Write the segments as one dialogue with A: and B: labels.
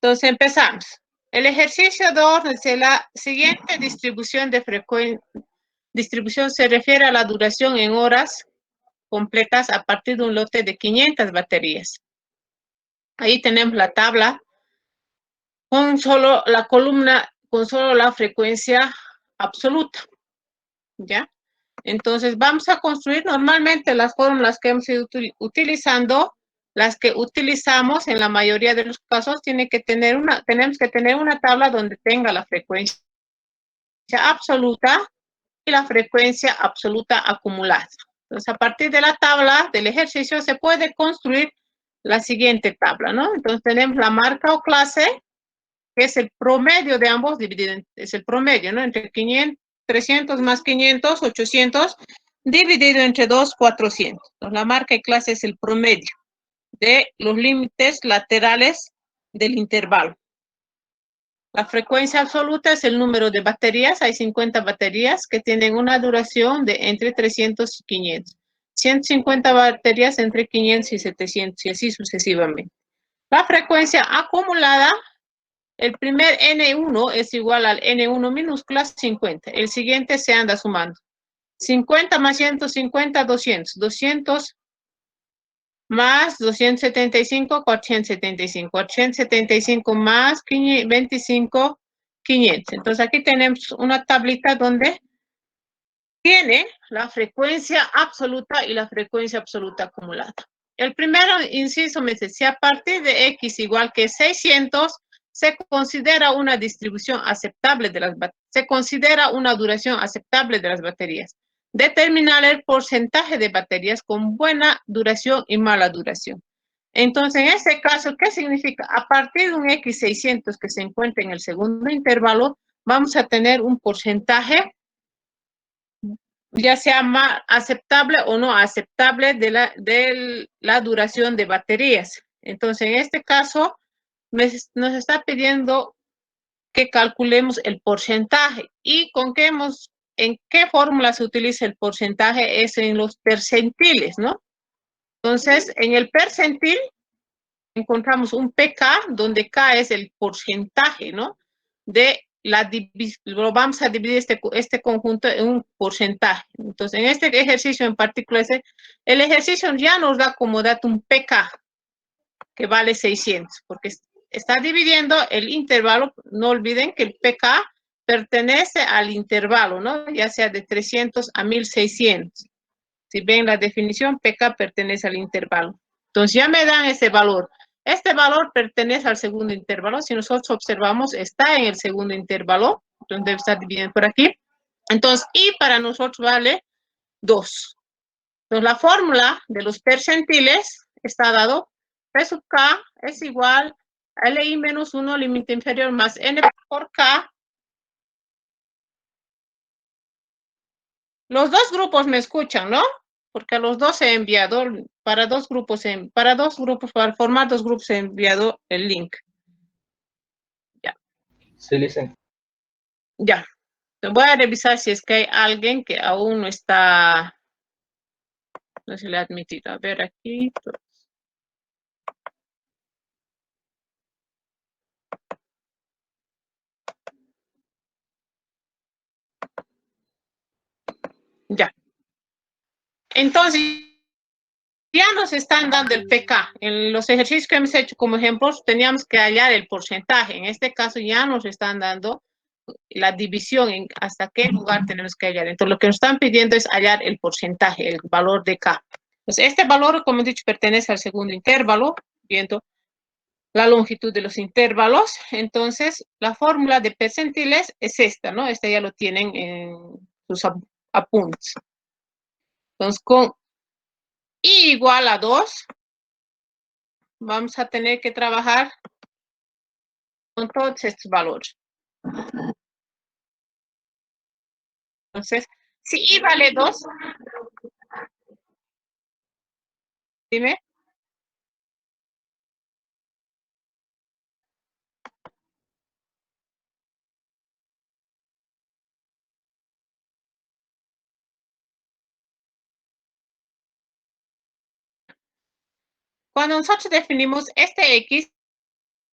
A: Entonces empezamos. El ejercicio 2 dice la siguiente distribución de frecuencia. Distribución se refiere a la duración en horas completas a partir de un lote de 500 baterías. Ahí tenemos la tabla con solo la columna, con solo la frecuencia absoluta. ¿Ya? Entonces vamos a construir normalmente las fórmulas que hemos ido utilizando. Las que utilizamos en la mayoría de los casos tenemos que tener una tabla donde tenga la frecuencia absoluta y la frecuencia absoluta acumulada. Entonces, a partir de la tabla del ejercicio se puede construir la siguiente tabla, ¿no? Entonces, tenemos la marca o clase, que es el promedio de ambos dividido, es el promedio, ¿no? Entre 500, 300 más 500, 800, dividido entre 2, 400. Entonces, la marca y clase es el promedio de los límites laterales del intervalo. La frecuencia absoluta es el número de baterías. Hay 50 baterías que tienen una duración de entre 300 y 500. 150 baterías entre 500 y 700 y así sucesivamente. La frecuencia acumulada, el primer N1 es igual al N1 minúscula 50. El siguiente se anda sumando. 50 más 150, 200. 200 más 275, 475. 475 más 25, 500. Entonces aquí tenemos una tablita donde tiene la frecuencia absoluta y la frecuencia absoluta acumulada. El primero inciso me dice, si a partir de X igual que 600 se considera una distribución aceptable de las baterías, se considera una duración aceptable de las baterías. Determinar el porcentaje de baterías con buena duración y mala duración. Entonces, en este caso, ¿qué significa? A partir de un X600 que se encuentra en el segundo intervalo, vamos a tener un porcentaje ya sea más aceptable o no aceptable de la duración de baterías. Entonces, en este caso, nos está pidiendo que calculemos el porcentaje. ¿Y en qué fórmula se utiliza el porcentaje? Es en los percentiles, ¿no? Entonces, en el percentil encontramos un pK, donde K es el porcentaje, ¿no? Lo vamos a dividir este conjunto en un porcentaje. Entonces, en este ejercicio en particular, el ejercicio ya nos da como dato un pK, que vale 600, porque está dividiendo el intervalo. No olviden que el pK pertenece al intervalo, ¿no? Ya sea de 300 a 1600. Si ven la definición, pK pertenece al intervalo. Entonces ya me dan ese valor. Este valor pertenece al segundo intervalo. Si nosotros observamos, está en el segundo intervalo. Entonces debe estar dividido por aquí. Entonces, y para nosotros vale 2. Entonces la fórmula de los percentiles está dado. P sub K es igual a LI menos 1, límite inferior, más N por K. Los dos grupos me escuchan, ¿no? Porque a los dos he enviado, para formar dos grupos he enviado el link. Ya.
B: Sí, Licen.
A: Ya. Voy a revisar si es que hay alguien que aún no está, no se le ha admitido. A ver aquí. Ya. Entonces, ya nos están dando el pK. En los ejercicios que hemos hecho como ejemplos, teníamos que hallar el porcentaje. En este caso ya nos están dando la división, hasta qué lugar tenemos que hallar. Entonces, lo que nos están pidiendo es hallar el porcentaje, el valor de K. Entonces, este valor, como he dicho, pertenece al segundo intervalo, viendo la longitud de los intervalos. Entonces, la fórmula de percentiles es esta, ¿no? Esta ya lo tienen en sus apuntes. Entonces, con I igual a 2, vamos a tener que trabajar con todos estos valores. Entonces, si I vale 2, dime. Cuando nosotros definimos este X,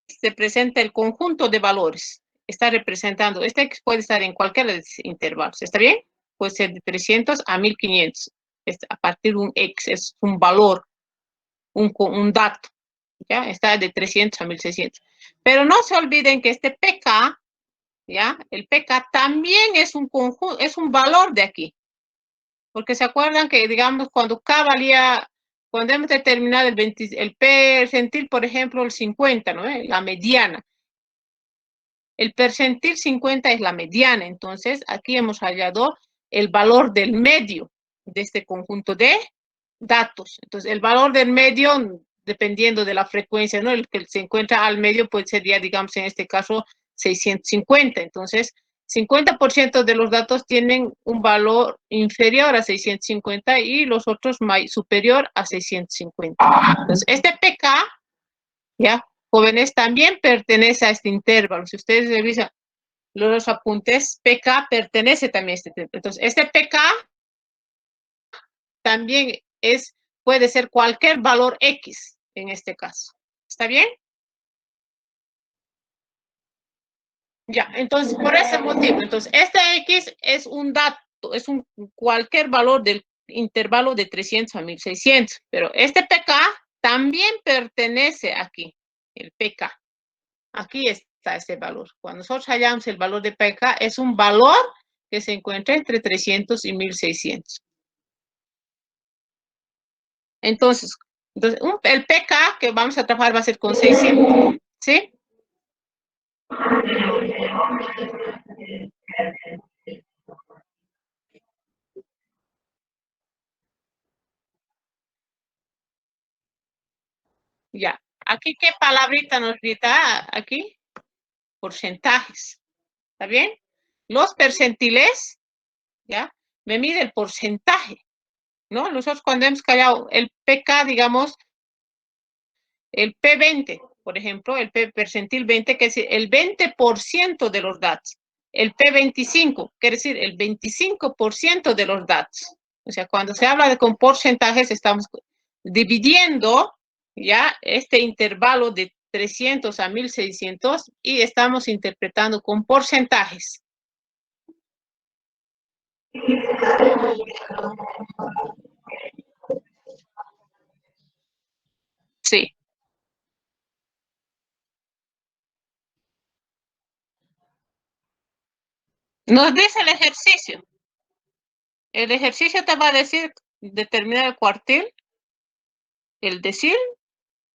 A: se presenta el conjunto de valores. Está representando, este X puede estar en cualquiera de los intervalos, ¿está bien? Puede ser de 300 a 1500. A partir de un X, es un valor, un dato, ¿ya? Está de 300 a 1600. Pero no se olviden que este PK, ¿ya? El PK también es un conjunto, es un valor de aquí. Porque se acuerdan que, digamos, cuando K valía, cuando hemos determinado el percentil, por ejemplo, el 50, ¿no? La mediana. El percentil 50 es la mediana, entonces aquí hemos hallado el valor del medio de este conjunto de datos. Entonces, el valor del medio, dependiendo de la frecuencia, ¿no? El que se encuentra al medio, pues sería, digamos, en este caso, 650. Entonces, 50% de los datos tienen un valor inferior a 650 y los otros superior a 650. Entonces, este PK, ¿ya? Jóvenes, también pertenece a este intervalo. Si ustedes revisan los apuntes, PK pertenece también a este intervalo. Entonces, este PK también puede ser cualquier valor X en este caso. ¿Está bien? Ya, entonces, por ese motivo, entonces, este X es un dato, es cualquier valor del intervalo de 300 a 1600, pero este PK también pertenece aquí, el PK. Aquí está ese valor. Cuando nosotros hallamos el valor de PK, es un valor que se encuentra entre 300 y 1600. Entonces el PK que vamos a trabajar va a ser con 600. ¿Sí? Ya. Aquí, ¿qué palabrita nos grita? Aquí, porcentajes. ¿Está bien? Los percentiles, ¿ya? Me mide el porcentaje, ¿no? Nosotros cuando hemos callado el PK, digamos, el P20, por ejemplo, el P percentil 20, que es el 20% de los datos. El P25, quiere decir el 25% de los datos. O sea, cuando se habla de con porcentajes, estamos dividiendo ya este intervalo de 300 a 1600 y estamos interpretando con porcentajes. Sí. Nos dice el ejercicio. El ejercicio te va a decir determinar el cuartil, el decil,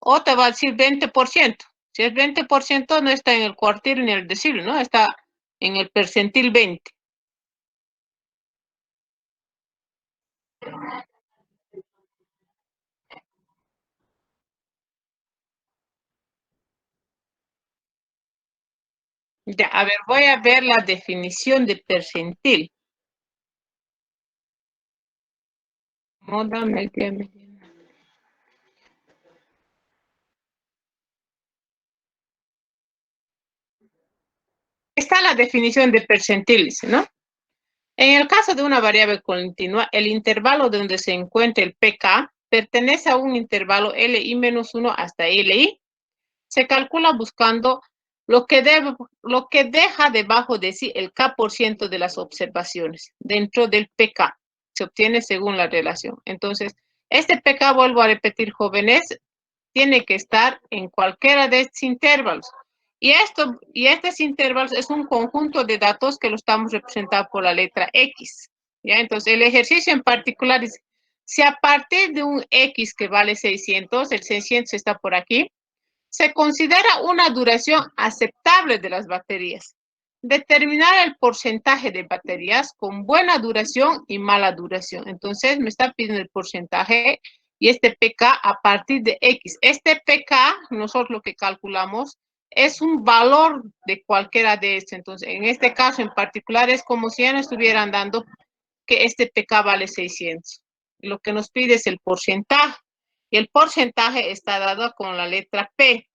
A: o te va a decir 20%. Si es 20%, no está en el cuartil ni el decil, ¿no? Está en el percentil 20. Ya, a ver, voy a ver la definición de percentil. Moda media. Está la definición de percentiles, ¿no? En el caso de una variable continua, el intervalo donde se encuentra el PK pertenece a un intervalo LI-1 hasta LI. Se calcula buscando lo que deja debajo de sí el K% de las observaciones dentro del PK. Se obtiene según la relación. Entonces, este PK, vuelvo a repetir, jóvenes, tiene que estar en cualquiera de estos intervalos. Y estos intervalos es un conjunto de datos que lo estamos representando por la letra X. ¿Ya? Entonces, el ejercicio en particular dice, si a partir de un X que vale 600, el 600 está por aquí, se considera una duración aceptable de las baterías. Determinar el porcentaje de baterías con buena duración y mala duración. Entonces, me está pidiendo el porcentaje y este PK a partir de X. Este PK, nosotros lo que calculamos, es un valor de cualquiera de estos. Entonces, en este caso en particular, es como si ya nos estuvieran dando que este PK vale 600. Lo que nos pide es el porcentaje. Y el porcentaje está dado con la letra P.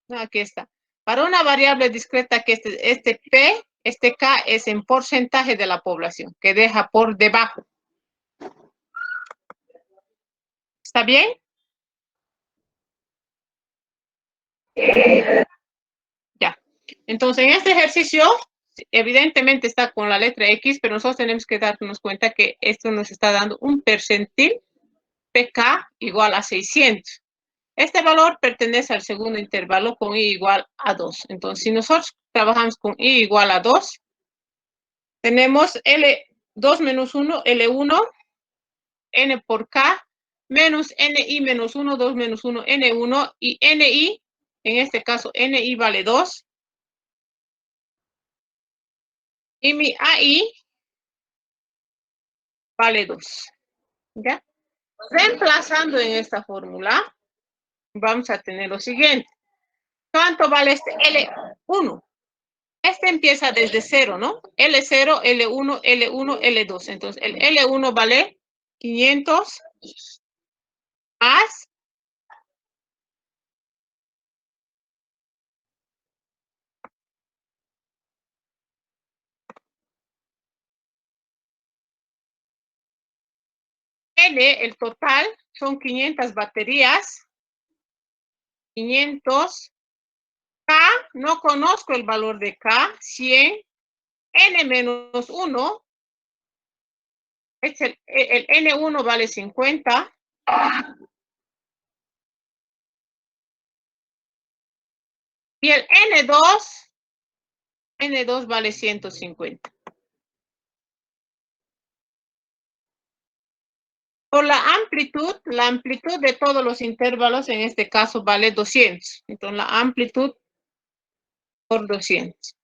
A: Aquí está. Para una variable discreta que este P, este K es en porcentaje de la población, que deja por debajo. ¿Está bien? Ya. Entonces, en este ejercicio, evidentemente está con la letra X, pero nosotros tenemos que darnos cuenta que esto nos está dando un percentil PK igual a 600. Este valor pertenece al segundo intervalo con I igual a 2. Entonces, si nosotros trabajamos con I igual a 2, tenemos L2 menos 1, L1, N por K, menos NI menos 1, 2 menos 1, N1, y NI, en este caso, NI vale 2, y mi AI vale 2. ¿Ya? Reemplazando en esta fórmula, vamos a tener lo siguiente. ¿Cuánto vale este L1? Este empieza desde 0, ¿no? L0, L1, L1, L2. Entonces, el L1 vale 500 más L, el total, son 500 baterías. 500. K, no conozco el valor de K. 100. N menos 1. Es el N1 vale 50. Y el N2 vale 150. Por la amplitud de todos los intervalos en este caso vale 200. Entonces la amplitud por 200.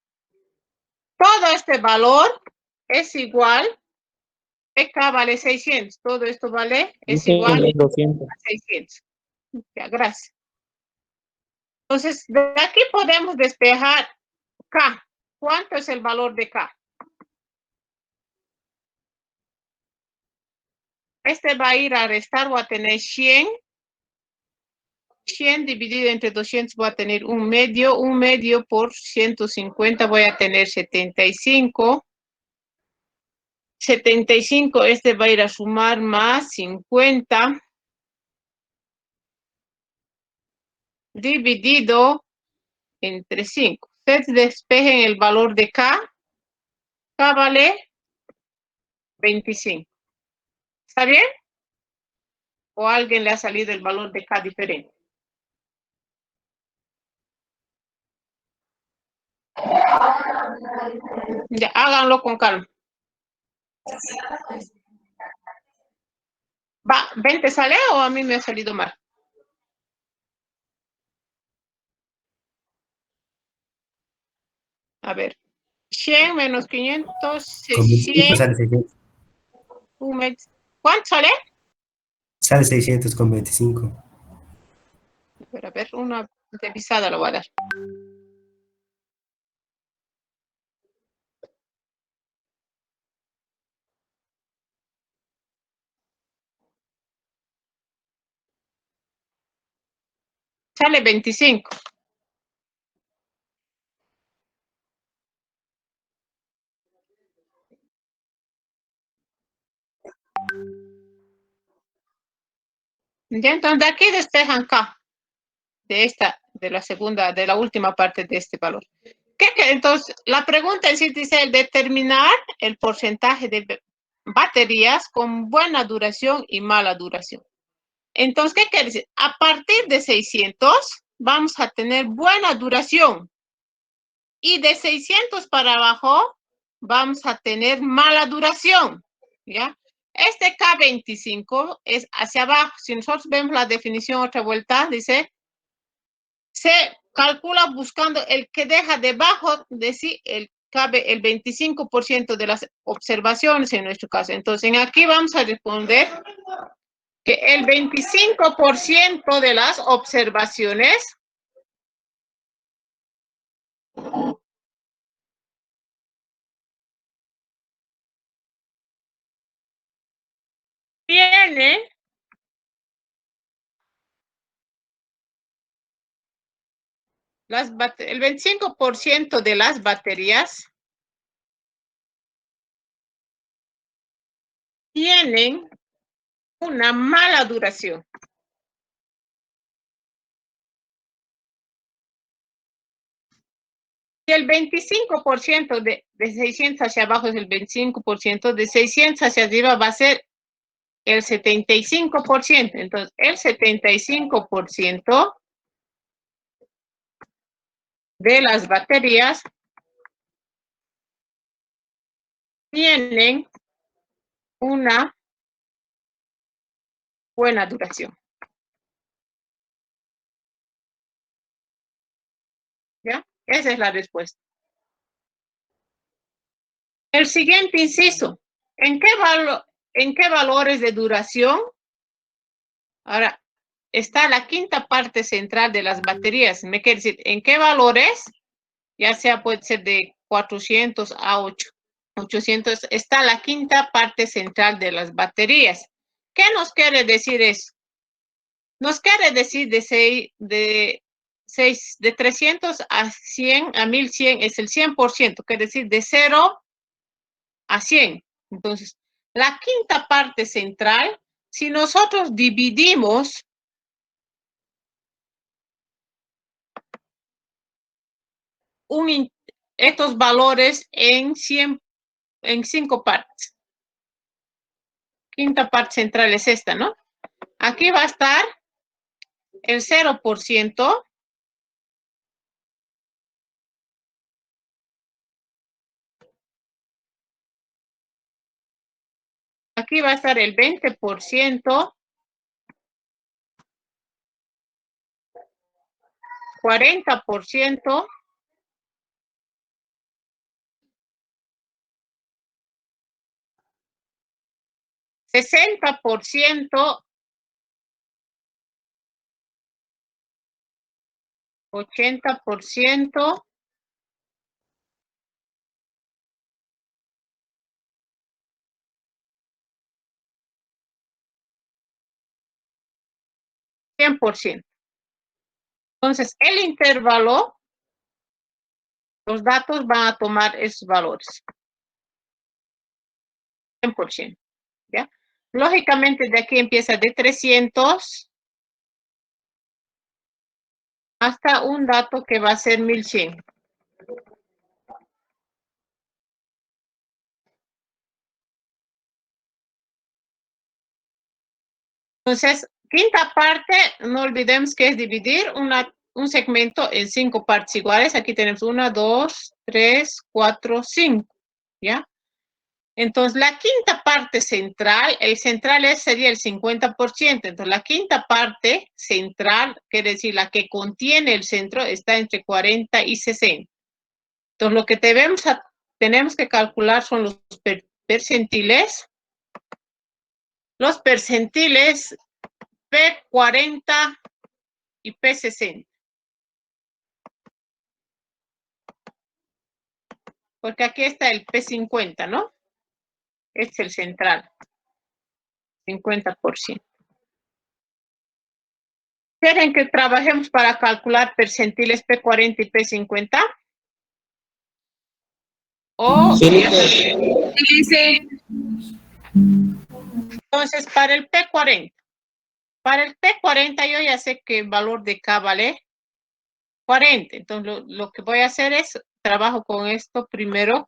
A: Todo este valor es igual, PK vale 600. Todo esto es igual a 600. Ya, gracias. Entonces, de aquí podemos despejar K. ¿Cuánto es el valor de K? Este va a ir a restar, voy a tener 100. 100 dividido entre 200 voy a tener un medio por 150 voy a tener 75. 75, este va a ir a sumar más 50 dividido entre 5. Ustedes despejen el valor de K. K vale 25. ¿Está bien? ¿O a alguien le ha salido el valor de K diferente? Ya, háganlo con calma. Va, ¿20 sale o a mí me ha salido mal? A ver. 100 menos 500, 100.
B: Sale 600.
A: ¿Cuánto sale?
B: Sale 600 con 25.
A: A ver, una revisada lo voy a dar. Sale 25. Ya, entonces de aquí despejan K. De la segunda, de la última parte de este valor. Entonces, la pregunta en sí dice determinar el porcentaje de baterías con buena duración y mala duración. Entonces, ¿qué quiere decir? A partir de 600 vamos a tener buena duración. Y de 600 para abajo vamos a tener mala duración. ¿Ya? Este K25 es hacia abajo. Si nosotros vemos la definición otra vuelta, dice, se calcula buscando el que deja debajo de sí cabe el 25% de las observaciones en nuestro caso. Entonces, aquí vamos a responder que el 25% de las observaciones tiene el 25% de las baterías tienen una mala duración. Y el 25% de 600 hacia abajo es el 25%, de 600 hacia arriba va a ser el 75%. Entonces, el 75% de las baterías tienen una buena duración. ¿Ya? Esa es la respuesta. El siguiente inciso. ¿En qué valores de duración? Ahora, está la quinta parte central de las baterías. Me quiere decir, ¿en qué valores? Ya sea puede ser de 400 a 800. Está la quinta parte central de las baterías. ¿Qué nos quiere decir eso? Nos quiere decir de 300 a 100, a 1100 es el 100%, quiere decir de 0 a 100. Entonces, la quinta parte central, si nosotros dividimos estos valores en 5 partes. Quinta parte central es esta, ¿no? Aquí va a estar el 0%. Aquí va a estar el 20%. 40%. 60%. 80%. 100%. Entonces, el intervalo, los datos van a tomar esos valores. 100%. ¿Ya? Lógicamente, de aquí empieza de 300 hasta un dato que va a ser 1100. Entonces, quinta parte, no olvidemos que es dividir un segmento en 5 partes iguales. Aquí tenemos 1, 2, 3, 4, 5. ¿Ya? Entonces, la quinta parte central, el central sería el 50%. Entonces, la quinta parte central, quiere decir la que contiene el centro, está entre 40 y 60. Entonces, lo que tenemos que calcular son los percentiles. Los percentiles P40 y P60. Porque aquí está el P50, ¿no? Este es el central. 50%. ¿Quieren que trabajemos para calcular percentiles P40 y P50? ¿O
C: Sí.
A: Entonces, para el P40. Para el P40 yo ya sé que el valor de K vale 40. Entonces, lo que voy a hacer es, trabajo con esto primero.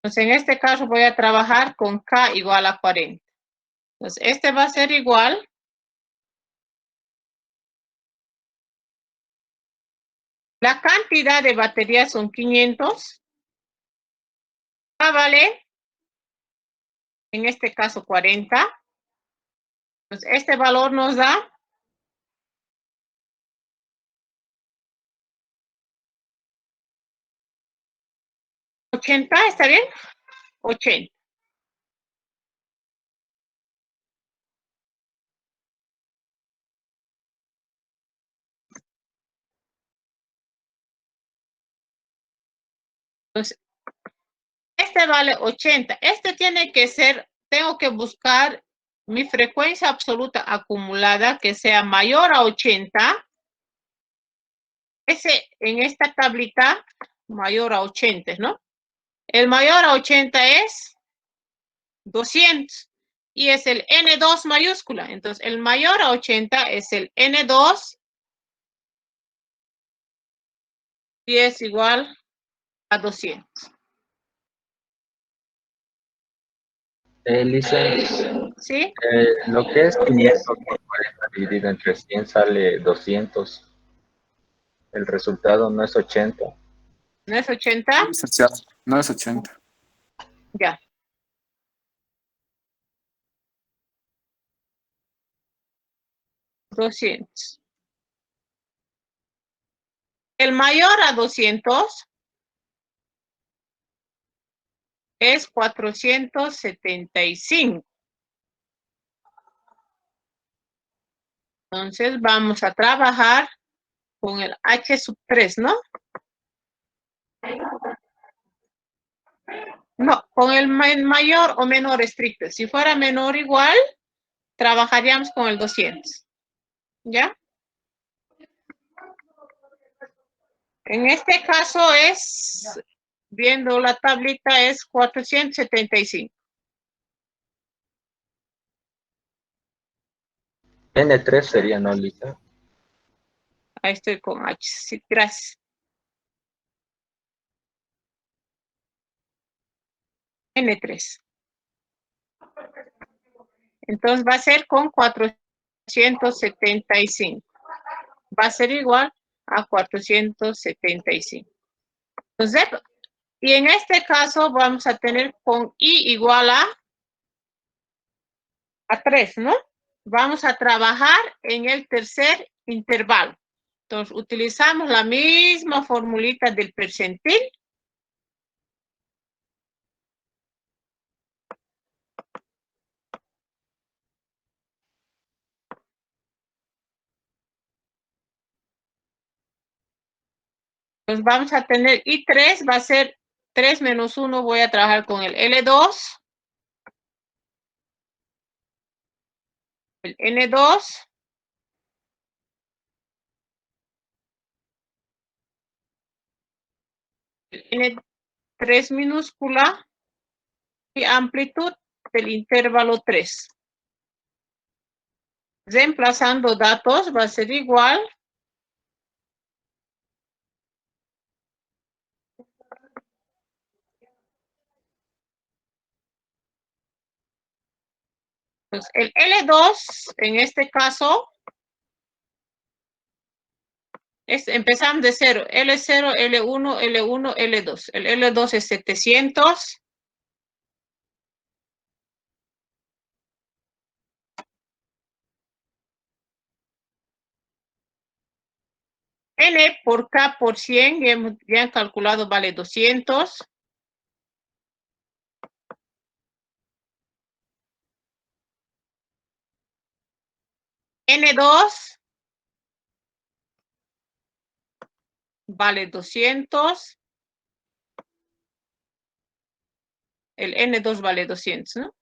A: Entonces, en este caso voy a trabajar con K igual a 40. Entonces, este va a ser igual. La cantidad de baterías son 500. K vale, en este caso, 40. Entonces, este valor nos da 80, ¿está bien? 80. Entonces, este vale 80. Este tiene que ser, tengo que buscar mi frecuencia absoluta acumulada que sea mayor a 80. Ese, en esta tablita, mayor a 80, ¿no? El mayor a 80 es 200. y es el N2 mayúscula. Entonces, el mayor a 80 es el N2 y es igual a 200.
C: Lisa,
A: ¿Sí?
C: lo que es 500 por 40 dividido entre 100 sale 200. El resultado no es 80.
A: ¿No es 80?
D: Licenciado, no es 80.
A: Ya. $200. El mayor a 200 es 475. Entonces vamos a trabajar con el H sub 3, ¿no? No, con el mayor o menor estricto. Si fuera menor igual, trabajaríamos con el 200. ¿Ya? En este caso es, viendo la tablita, es 475.
C: N3 sería, ¿no, Lisa?
A: Ahí estoy con H. Sí, gracias. N3. Entonces va a ser con 475. Va a ser igual a 475. Entonces, y en este caso vamos a tener con I igual a 3, ¿no? Vamos a trabajar en el tercer intervalo. Entonces, utilizamos la misma formulita del percentil. Entonces, vamos a tener I3, va a ser 3 menos 1, voy a trabajar con el L2. El N2. El N3 minúscula y amplitud del intervalo 3. Reemplazando datos va a ser igual pues el L2 en este caso empezamos de 0, L0, L1, L1, L2. El L2 es 700. N por K por 100, ya han calculado, vale 200. N2 vale 200. El N2 vale 200, ¿no?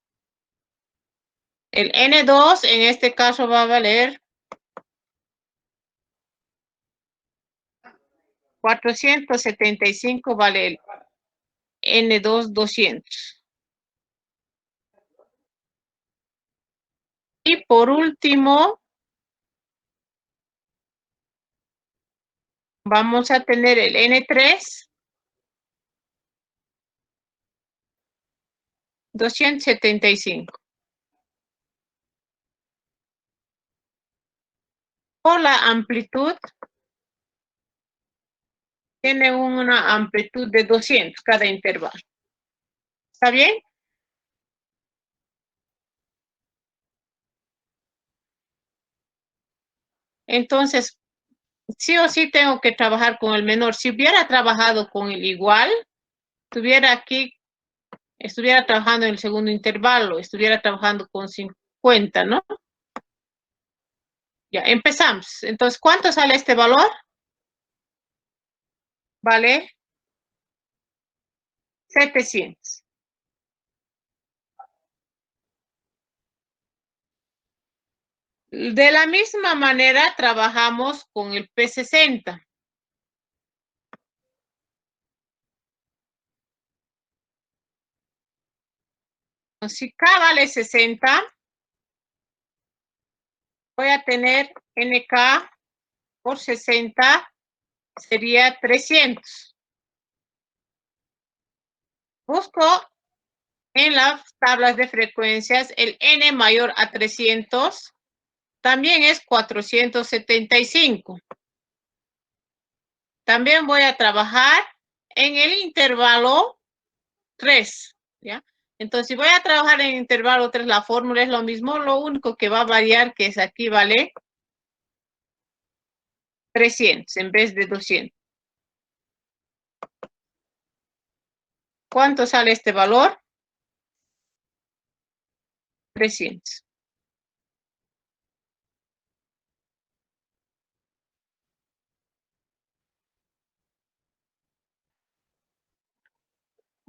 A: El N2 en este caso va a valer 475, vale el N2 200. Y por último, vamos a tener el N3, 275. Por la amplitud, tiene una amplitud de 200 cada intervalo. ¿Está bien? Entonces, sí o sí tengo que trabajar con el menor. Si hubiera trabajado con el igual, estuviera aquí, estuviera trabajando en el segundo intervalo, estuviera trabajando con 50, ¿no? Ya, empezamos. Entonces, ¿cuánto sale este valor? Vale 700. De la misma manera trabajamos con el P60. Si K vale 60, voy a tener NK por 60 sería 300. Busco en las tablas de frecuencias el N mayor a 300, también es 475. También voy a trabajar en el intervalo 3, ¿ya? Entonces, si voy a trabajar en el intervalo 3, la fórmula es lo mismo, lo único que va a variar, que es aquí vale 300 en vez de 200. ¿Cuánto sale este valor? 300.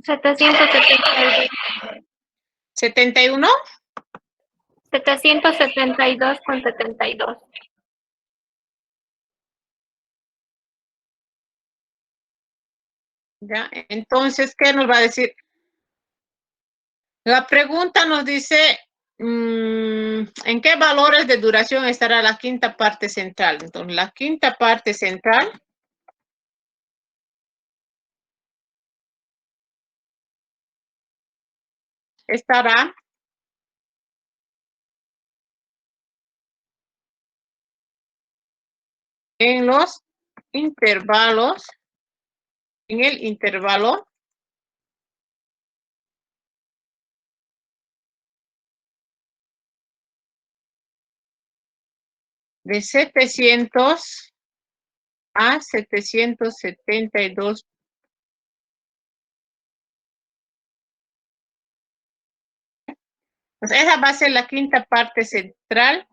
A: ¿71?
E: 772,72.
A: ¿Ya? Entonces, ¿qué nos va a decir? La pregunta nos dice, ¿en qué valores de duración estará la quinta parte central? Entonces, la quinta parte central estará en los intervalos, en el intervalo de 700 a 772. Pues esa va a ser la quinta parte central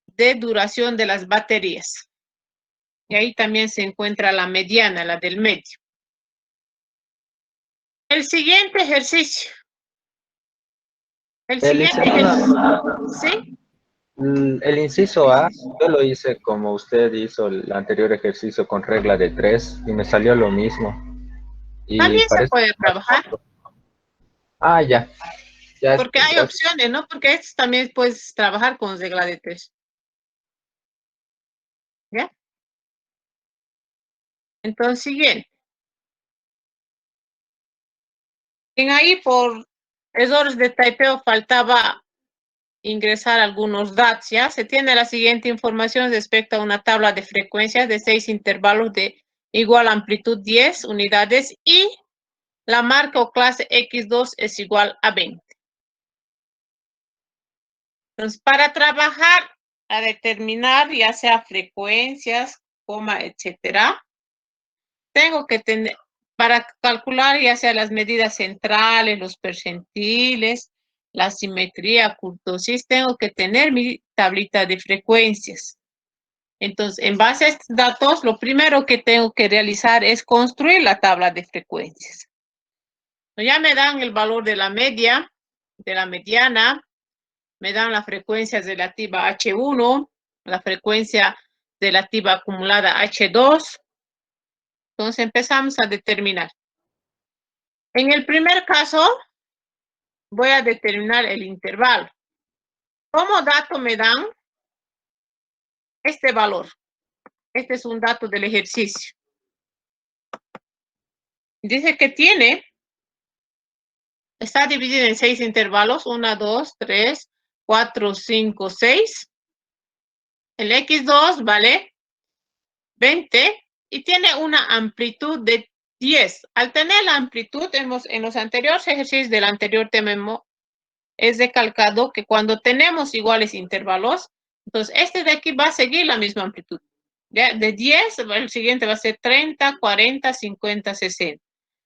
A: de duración de las baterías. Y ahí también se encuentra la mediana, la del medio. El siguiente ejercicio. El siguiente ejercicio. ¿Sí?
C: El inciso A, yo lo hice como usted hizo el anterior ejercicio con regla de 3 y me salió lo mismo. Y
A: También se
C: parece
A: puede trabajar.
C: Ah, ya. Ya
A: Porque hay
C: gracias.
A: opciones, ¿no? Porque estos también puedes trabajar con regla de 3. ¿Ya? Entonces, siguiente. En ahí por errores de typeo faltaba ingresar algunos datos, ¿ya? Se tiene la siguiente información respecto a una tabla de frecuencias de 6 intervalos de igual amplitud 10 unidades y la marca o clase X2 es igual a 20. Entonces, para trabajar a determinar ya sea frecuencias, coma, etcétera, tengo que tener, para calcular ya sea las medidas centrales, los percentiles, la simetría, kurtosis, tengo que tener mi tablita de frecuencias. Entonces, en base a estos datos, lo primero que tengo que realizar es construir la tabla de frecuencias. Ya me dan el valor de la media, de la mediana, me dan la frecuencia relativa H1, la frecuencia relativa acumulada H2. Entonces empezamos a determinar. En el primer caso, voy a determinar el intervalo. Como dato me dan este valor. Este es un dato del ejercicio. Dice que está dividido en 6 intervalos. 1, 2, 3, 4, 5, 6. El X2 vale 20 y tiene una amplitud de 10. Al tener la amplitud, en los anteriores ejercicios del anterior tema es recalcado que cuando tenemos iguales intervalos, entonces este de aquí va a seguir la misma amplitud. ¿Ya? De 10, el siguiente va a ser 30, 40, 50, 60.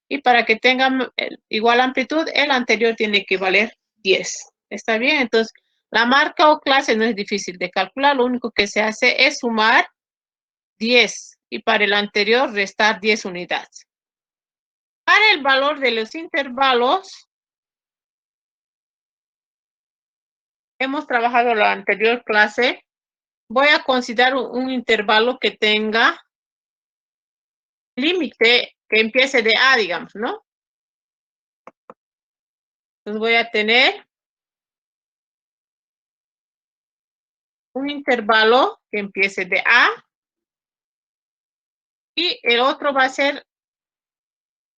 A: Y para que tengan igual amplitud, el anterior tiene que valer 10. ¿Está bien? Entonces, la marca o clase no es difícil de calcular. Lo único que se hace es sumar 10 y para el anterior restar 10 unidades. Para el valor de los intervalos, hemos trabajado en la anterior clase. Voy a considerar un intervalo que tenga límite que empiece de A, digamos, ¿no? Entonces voy a tener un intervalo que empiece de A y el otro va a ser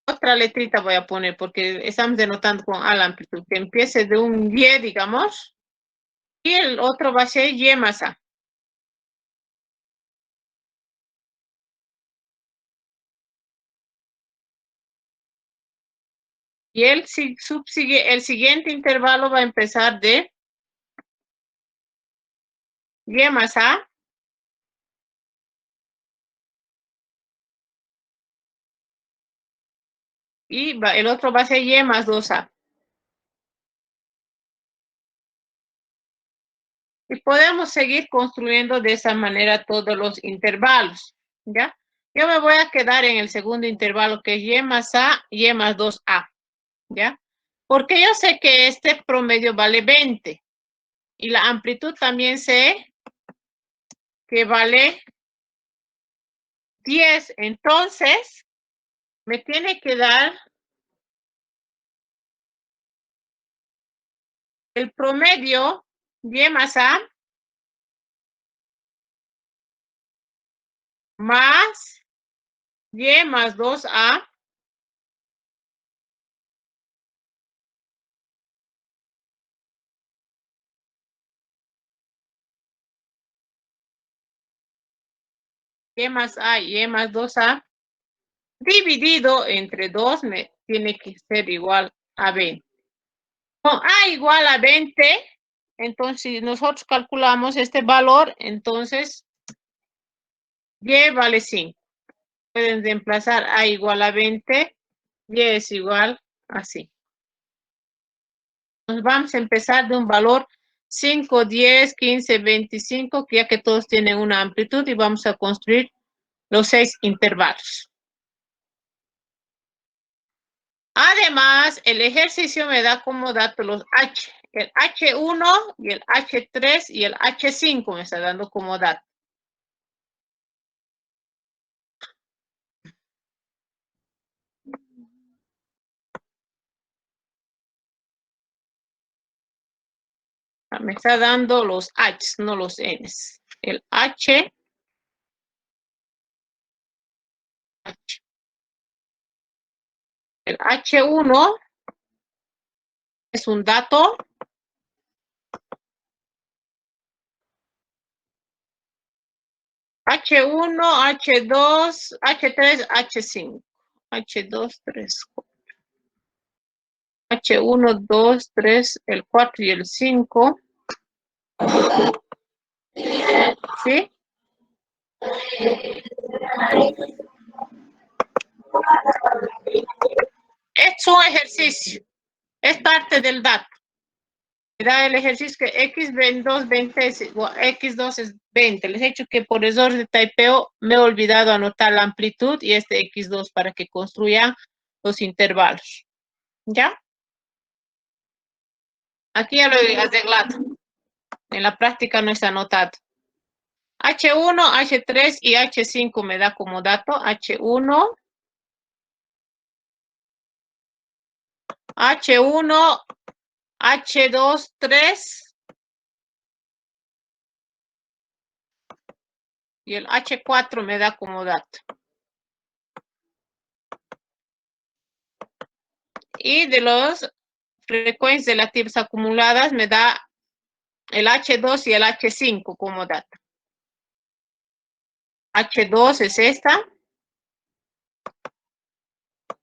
A: otra letrita voy a poner porque estamos denotando con A la amplitud, que empiece de un Y, digamos, y el otro va a ser Y más A. Y el siguiente intervalo va a empezar de Y más A. Y el otro va a ser Y más 2A. Y podemos seguir construyendo de esa manera todos los intervalos, ¿ya? Yo me voy a quedar en el segundo intervalo que es Y más A, Y más 2A, ¿ya? Porque yo sé que este promedio vale 20. Y la amplitud también sé que vale 10. Entonces, me tiene que dar el promedio Y más A más Y más 2A Y más A y Y más 2A dividido entre 2 me tiene que ser igual a 20. Con A igual a 20, entonces si nosotros calculamos este valor, entonces Y vale 5. Pueden reemplazar A igual a 20, Y es igual a 5. Nos vamos a empezar de un valor 5, 10, 15, 25, ya que todos tienen una amplitud, y vamos a construir los 6 intervalos. Además, el ejercicio me da como dato los H. El H1 y el H3 y el H5 me está dando como dato. Me está dando los H's, no los N's. El H. El H1 es un dato. H1, H2, H3, H5. H2, 3, 4. H1, 2, 3, el 4 y el 5. ¿Sí? Es un ejercicio. Es parte del dato. Da el ejercicio que X2, 20 es igual, X2 es 20. Les he dicho que por error de typeo me he olvidado anotar la amplitud y este X2 para que construyan los intervalos. ¿Ya? Aquí ya lo he arreglado. En la práctica no está anotado. H1, H3 y H5 me da como dato. H1, H1, H2, 3. Y el H4 me da como dato. Y de las frecuencias relativas acumuladas me da el H2 y el H5 como dato. H2 es esta.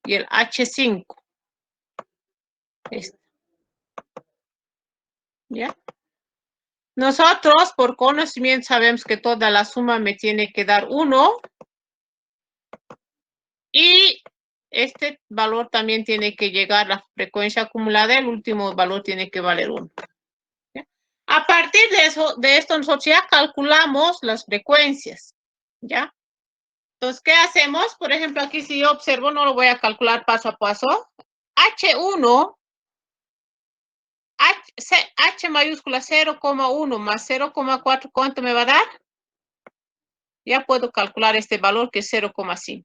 A: Y el H5. Esta. ¿Ya? Nosotros, por conocimiento, sabemos que toda la suma me tiene que dar 1. Y este valor también tiene que llegar a la frecuencia acumulada. El último valor tiene que valer 1. ¿Ya? A partir de esto, nosotros ya calculamos las frecuencias. ¿Ya? Entonces, ¿qué hacemos? Por ejemplo, aquí si yo observo, no lo voy a calcular paso a paso. H1, H mayúscula 0,1 más 0,4, ¿cuánto me va a dar? Ya puedo calcular este valor que es 0,5.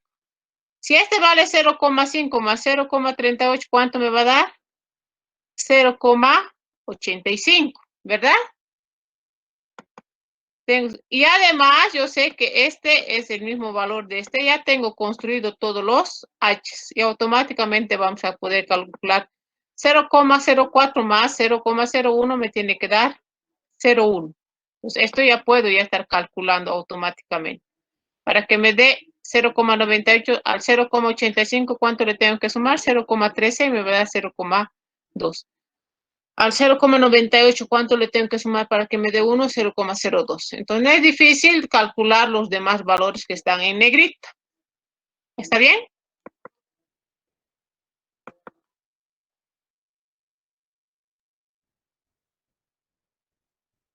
A: Si este vale 0,5 más 0,38, ¿cuánto me va a dar? 0,85, ¿verdad? Y además, yo sé que este es el mismo valor de este. Ya tengo construido todos los H's y automáticamente vamos a poder calcular 0,04 más 0,01 me tiene que dar 0,1. Entonces, esto ya puedo ya estar calculando automáticamente. Para que me dé 0,98 al 0,85, ¿cuánto le tengo que sumar? 0,13 y me va a dar 0,2. Al 0,98, ¿cuánto le tengo que sumar para que me dé 1? 0,02. Entonces, no es difícil calcular los demás valores que están en negrita. ¿Está bien?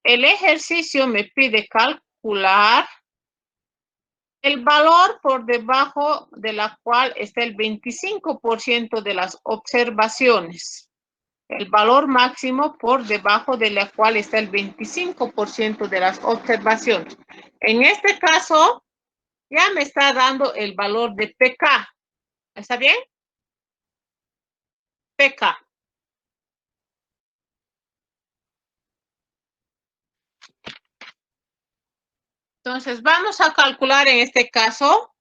A: El ejercicio me pide calcular el valor por debajo de la cual está el 25% de las observaciones. El valor máximo por debajo de la cual está el 25% de las observaciones. En este caso, ya me está dando el valor de PK. ¿Está bien? PK. Entonces, vamos a calcular en este caso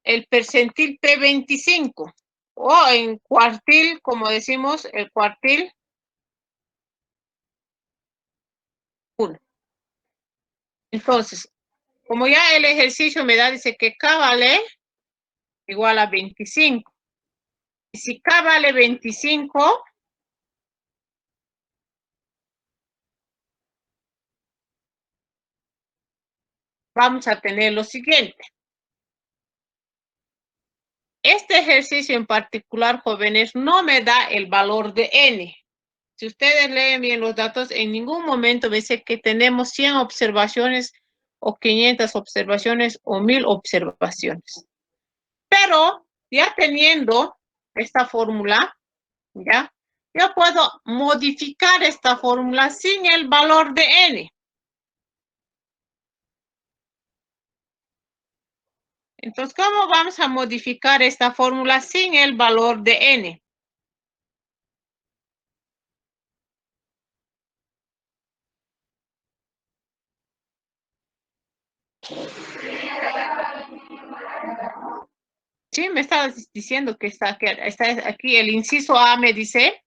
A: el percentil P25 o en cuartil, como decimos, el cuartil 1. Entonces, como ya el ejercicio me da, dice que K vale igual a 25. Y si K vale 25, vamos a tener lo siguiente. Este ejercicio en particular, jóvenes, no me da el valor de N. Si ustedes leen bien los datos, en ningún momento me dice que tenemos 100 observaciones o 500 observaciones o 1000 observaciones. Pero ya teniendo esta fórmula, ¿ya? Yo puedo modificar esta fórmula sin el valor de N. Entonces, ¿cómo vamos a modificar esta fórmula sin el valor de N? Sí, me estabas diciendo que está aquí el inciso A me dice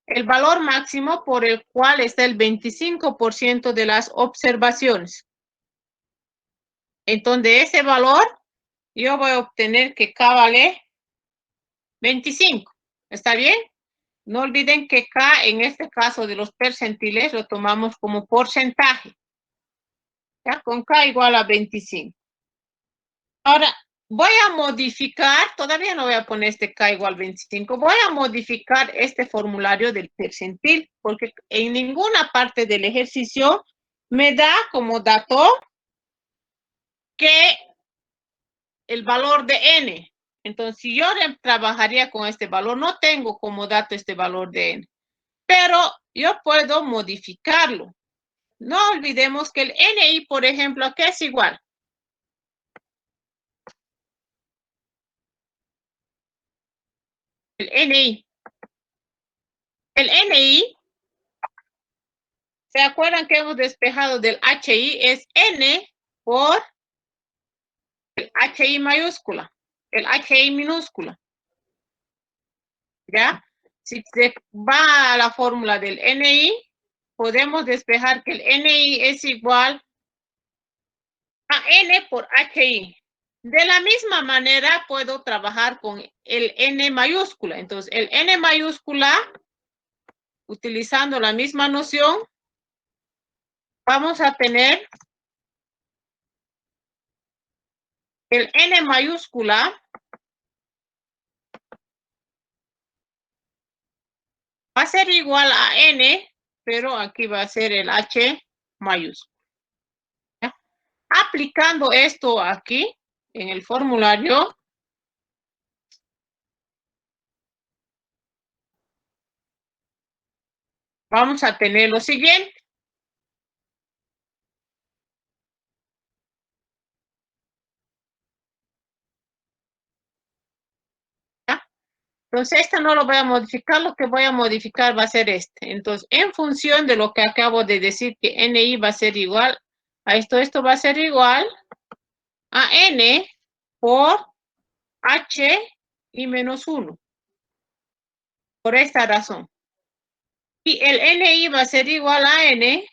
A: el valor máximo por el cual está el 25% de las observaciones. Entonces, ese valor, yo voy a obtener que K vale 25. ¿Está bien? No olviden que K, en este caso de los percentiles, lo tomamos como porcentaje. ¿Ya? Con K igual a 25. Ahora, voy a modificar, todavía no voy a poner este K igual 25, voy a modificar este formulario del percentil, porque en ninguna parte del ejercicio me da como dato que el valor de N. Entonces, si yo trabajaría con este valor, no tengo como dato este valor de N, pero yo puedo modificarlo. No olvidemos que el NI, por ejemplo, ¿qué es igual? El NI. El NI, ¿se acuerdan que hemos despejado del HI? Es N por el HI mayúscula, el HI minúscula. ¿Ya? Si se va a la fórmula del NI, podemos despejar que el NI es igual a N por HI. De la misma manera, puedo trabajar con el N mayúscula. Entonces, el N mayúscula, utilizando la misma noción, vamos a tener el N mayúscula va a ser igual a N, pero aquí va a ser el H mayúscula. ¿Ya? Aplicando esto aquí en el formulario, vamos a tener lo siguiente. ¿Ya? Entonces, esta no lo voy a modificar, lo que voy a modificar va a ser este. Entonces, en función de lo que acabo de decir, que NI va a ser igual a esto va a ser igual a N por H y menos 1. Por esta razón. Y el NI va a ser igual a N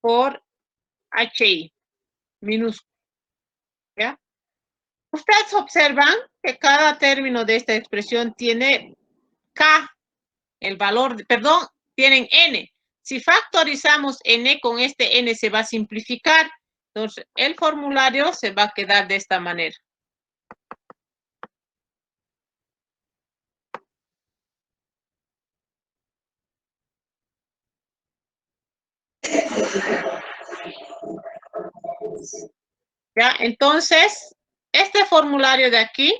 A: por HI minúsculo. ¿Ya? Ustedes observan que cada término de esta expresión tiene K, el valor, perdón, tienen N. Si factorizamos N con este N se va a simplificar. Entonces, el formulario se va a quedar de esta manera. ¿Ya? Entonces, este formulario de aquí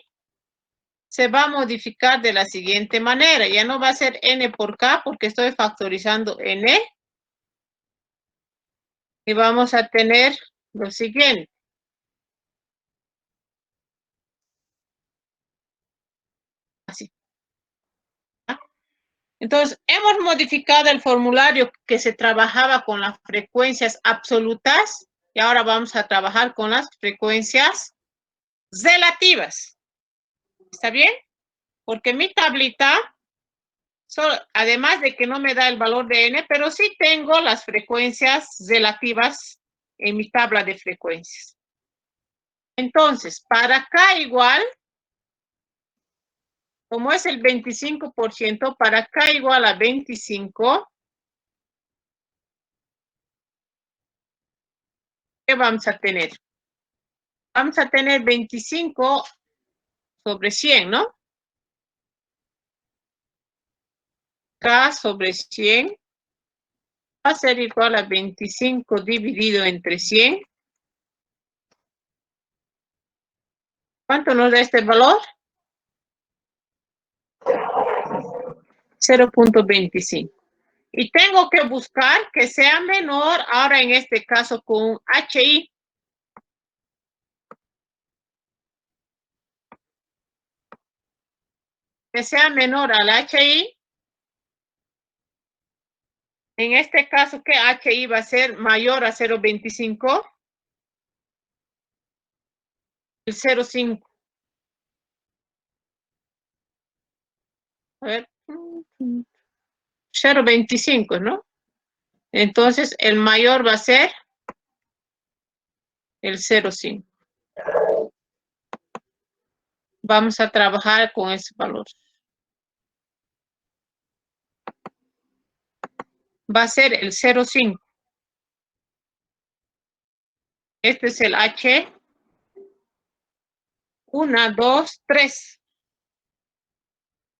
A: se va a modificar de la siguiente manera. Ya no va a ser N por K porque estoy factorizando N. Y vamos a tener lo siguiente. Así. ¿Ya? Entonces, hemos modificado el formulario que se trabajaba con las frecuencias absolutas y ahora vamos a trabajar con las frecuencias relativas. ¿Está bien? Porque mi tablita, además de que no me da el valor de N, pero sí tengo las frecuencias relativas en mi tabla de frecuencias. Entonces, para K igual, como es el 25%, para K igual a 25, ¿qué vamos a tener? Vamos a tener 25 sobre 100, ¿no? K sobre 100 va a ser igual a 25 dividido entre 100. ¿Cuánto nos da este valor? 0.25. Y tengo que buscar que sea menor, ahora en este caso con HI. Que sea menor al HI. En este caso, que HI va a ser mayor a 0.25. El 0.5. A ver. 0.25, ¿no? Entonces, el mayor va a ser el 0.5. Vamos a trabajar con ese valor. Va a ser el 0.5. Este es el H. 1, 2, 3.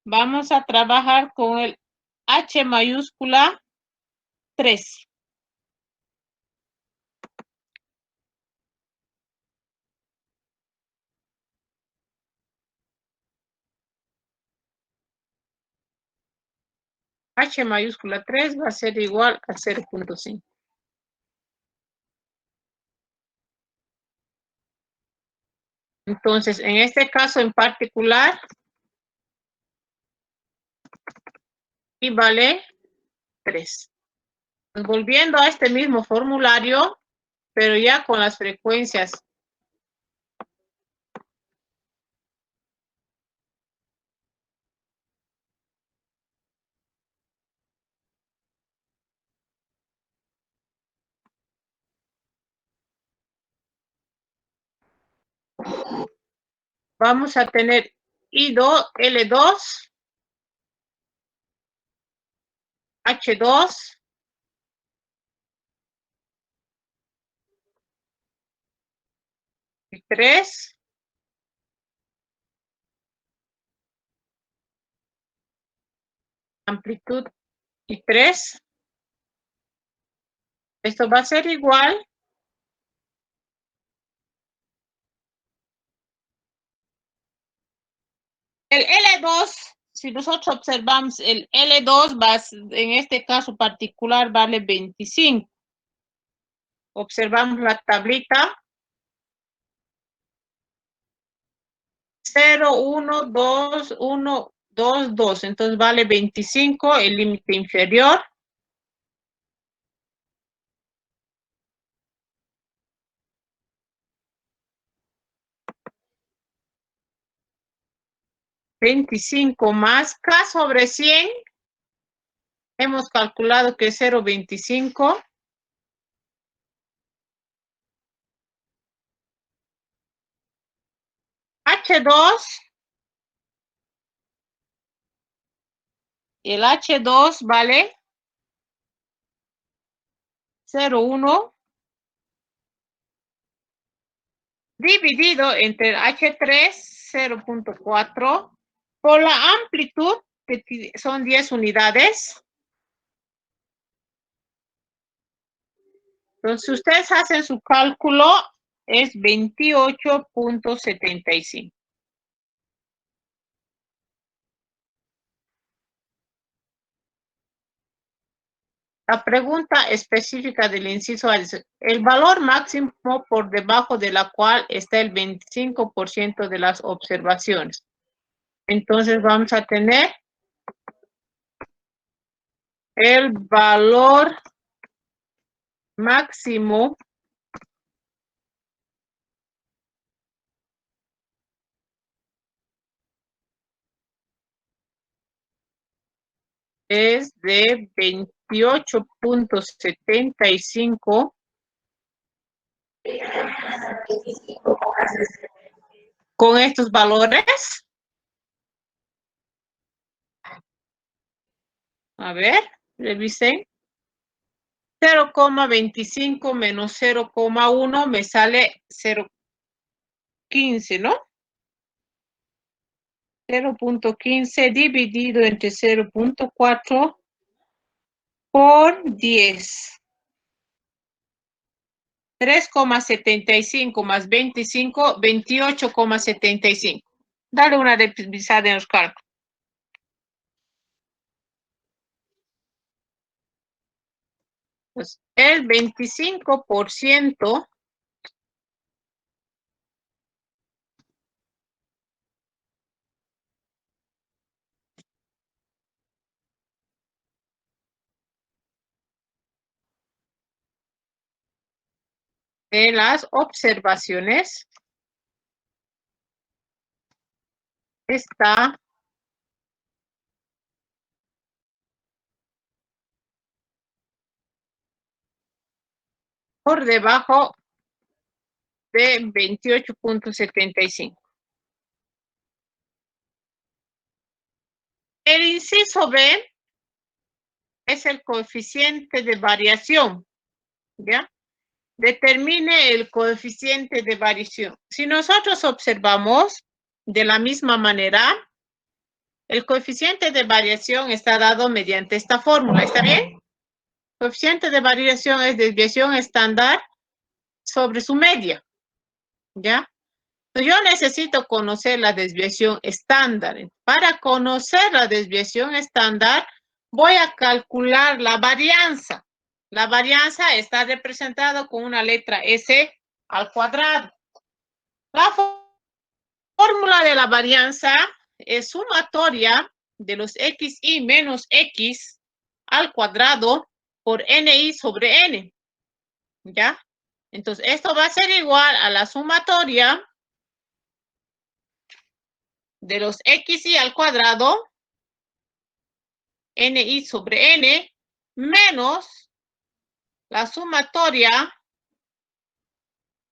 A: Vamos a trabajar con el H mayúscula 3. H mayúscula 3 va a ser igual a 0.5. Entonces, en este caso en particular, y vale 3. Volviendo a este mismo formulario, pero ya con las frecuencias. Vamos a tener I2, L2, H2, y 3, amplitud y 3. Esto va a ser igual el L2. Si nosotros observamos el L2, en este caso particular vale 25. Observamos la tablita. 0, 1, 2, 1, 2, 2. Entonces vale 25 el límite inferior. $25 más K sobre 100. Hemos calculado que es 0.25. H2. Y el H2 vale 0.1 dividido entre el H3, 0.4, por la amplitud, que son 10 unidades. Entonces, si ustedes hacen su cálculo, es 28.75. La pregunta específica del inciso A dice, el valor máximo por debajo de la cual está el 25% de las observaciones. Entonces vamos a tener el valor máximo es de 28.75 con estos valores. A ver, revisen. 0,25 menos 0,1 me sale 0.15, ¿no? 0.15 dividido entre 0.4 por 10. 3,75 más 25, 28,75. Dale una revisada en los cálculos. Pues el 25% de las observaciones está por debajo de 28.75. El inciso B es el coeficiente de variación, ¿ya? Determine el coeficiente de variación. Si nosotros observamos de la misma manera, el coeficiente de variación está dado mediante esta fórmula, ¿está bien? Coeficiente de variación es desviación estándar sobre su media, ¿ya? Entonces, yo necesito conocer la desviación estándar. Para conocer la desviación estándar, voy a calcular la varianza. La varianza está representada con una letra S al cuadrado. La fórmula de la varianza es sumatoria de los xi menos x al cuadrado por ni sobre n. ¿Ya? Entonces, esto va a ser igual a la sumatoria de los xi al cuadrado, ni sobre n, menos la sumatoria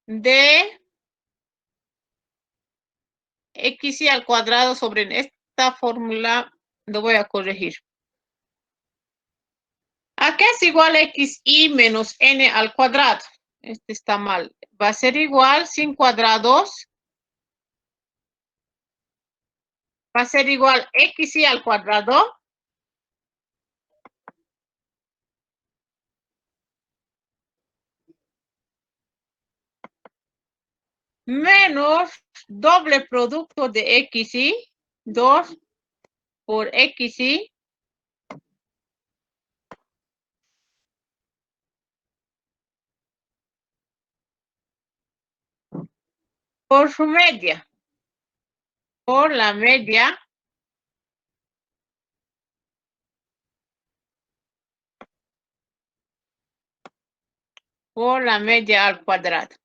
A: de xi al cuadrado sobre n. Esta fórmula lo voy a corregir. ¿A qué es igual xi menos n al cuadrado? Este está mal. Va a ser igual sin cuadrados. Va a ser igual xi al cuadrado menos doble producto de xi, 2 por xi, por su media. por la media al cuadrado.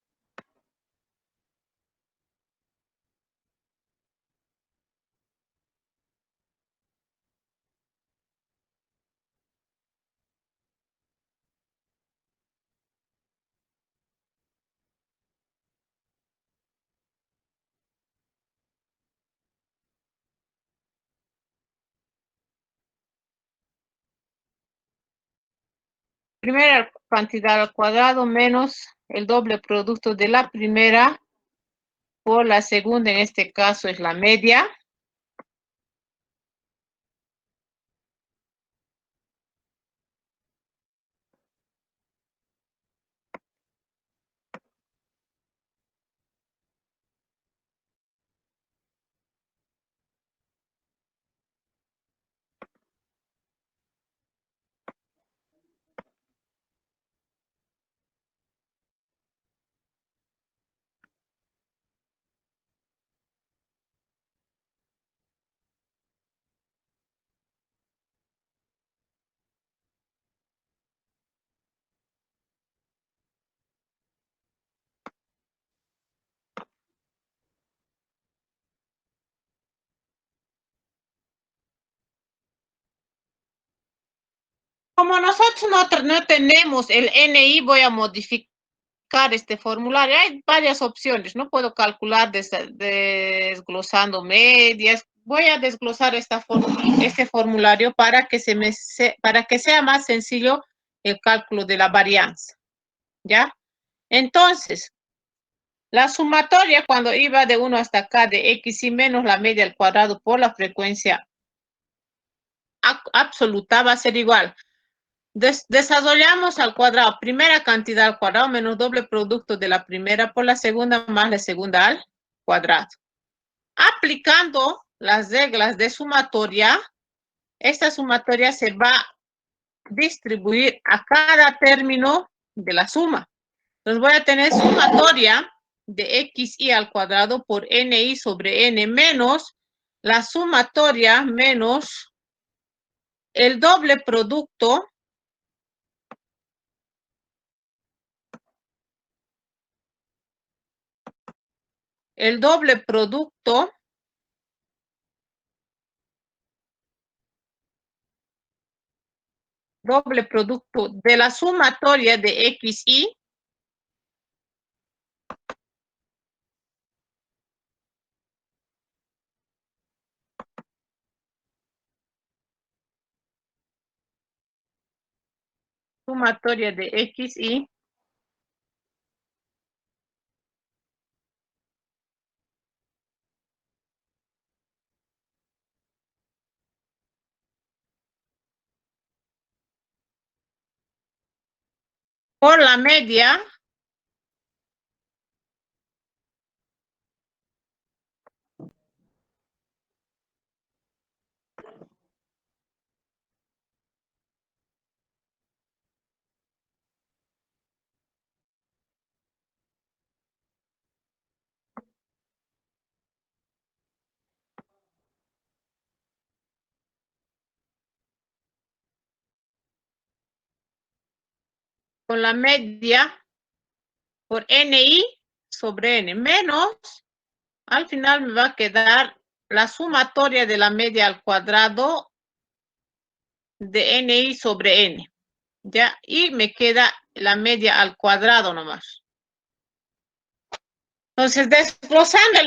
A: Primera cantidad al cuadrado menos el doble producto de la primera por la segunda, en este caso es la media. Como nosotros no tenemos el NI, voy a modificar este formulario. Hay varias opciones. No puedo calcular desglosando medias. Voy a desglosar este formulario para que sea más sencillo el cálculo de la varianza. ¿Ya? Entonces, la sumatoria cuando iba de 1 hasta acá de x y menos la media al cuadrado por la frecuencia absoluta va a ser igual. Desarrollamos al cuadrado, primera cantidad al cuadrado menos doble producto de la primera por la segunda más la segunda al cuadrado. Aplicando las reglas de sumatoria, esta sumatoria se va a distribuir a cada término de la suma. Entonces voy a tener sumatoria de xy al cuadrado por ni sobre n menos la sumatoria menos el doble producto de la sumatoria de x y sumatoria de x y por la media con la media por ni sobre n menos, al final me va a quedar la sumatoria de la media al cuadrado de ni sobre n. ¿Ya? Y me queda la media al cuadrado nomás. Entonces, desglosando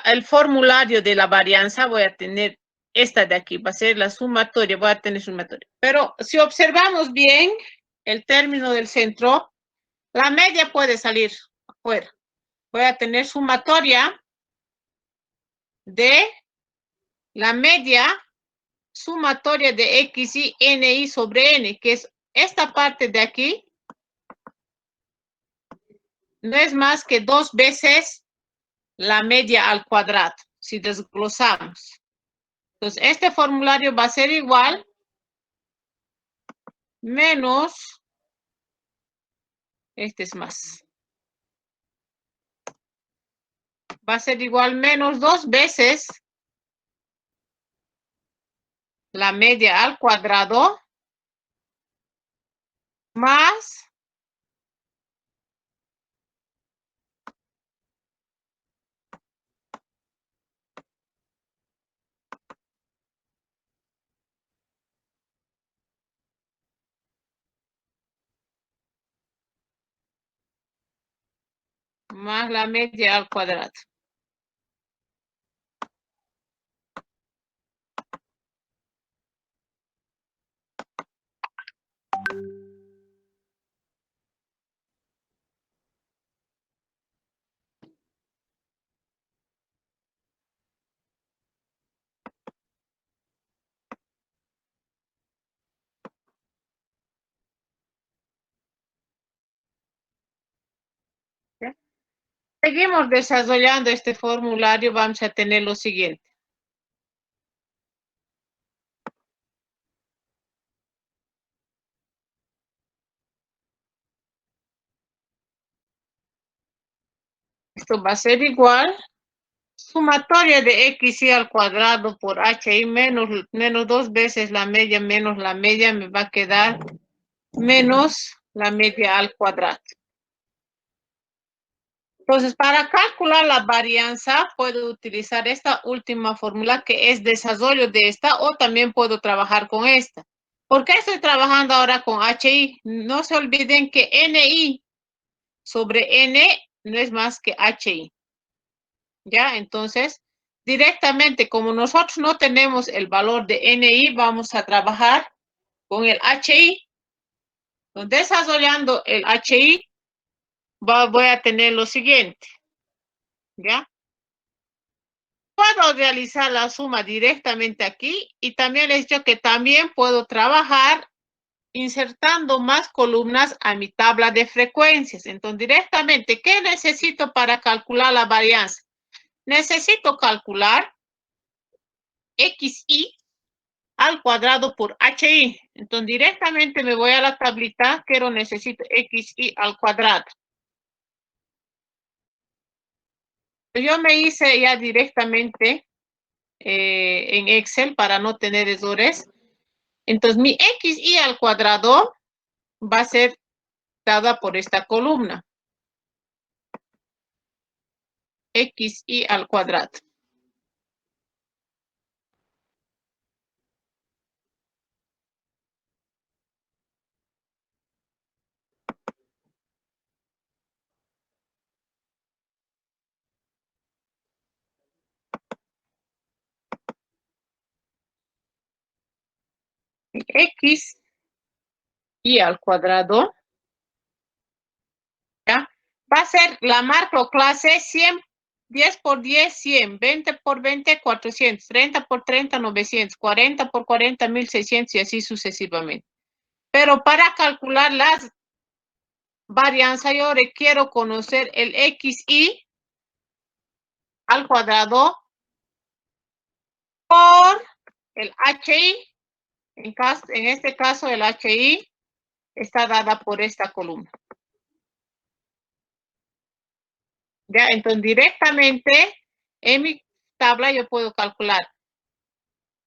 A: el formulario de la varianza, voy a tener esta de aquí, va a ser la sumatoria, voy a tener sumatoria. Pero si observamos bien el término del centro, la media puede salir afuera. Voy a tener sumatoria de la media sumatoria de x y ni sobre n, que es esta parte de aquí, no es más que 2 veces la media al cuadrado, si desglosamos. Entonces, este formulario va a ser igual menos, este es más. Va a ser igual menos 2 veces la media al cuadrado más la media al cuadrado. Seguimos desarrollando este formulario, vamos a tener lo siguiente. Esto va a ser igual, sumatoria de xy al cuadrado por hi menos 2 veces la media menos la media, me va a quedar menos la media al cuadrado. Entonces, para calcular la varianza, puedo utilizar esta última fórmula que es desarrollo de esta, o también puedo trabajar con esta. ¿Por qué estoy trabajando ahora con HI? No se olviden que NI sobre N no es más que HI. ¿Ya? Entonces, directamente, como nosotros no tenemos el valor de NI, vamos a trabajar con el HI. Entonces, desarrollando el HI, voy a tener lo siguiente. ¿Ya? Puedo realizar la suma directamente aquí y también les he dicho que también puedo trabajar insertando más columnas a mi tabla de frecuencias. Entonces, directamente, ¿qué necesito para calcular la varianza? Necesito calcular xy al cuadrado por hi. Entonces, directamente me voy a la tablita, necesito xy al cuadrado. Yo me hice ya directamente en Excel para no tener errores. Entonces, mi xy al cuadrado va a ser dada por esta columna. Xy al cuadrado. Xy al cuadrado, ¿ya? Va a ser la macro clase 100, 10 por 10, 100, 20 por 20, 400, 30 por 30, 900, 40 por 40, 1600 y así sucesivamente. Pero para calcular las varianzas yo requiero conocer el xy al cuadrado por el hi. En este caso el hi está dada por esta columna. Ya, entonces directamente en mi tabla yo puedo calcular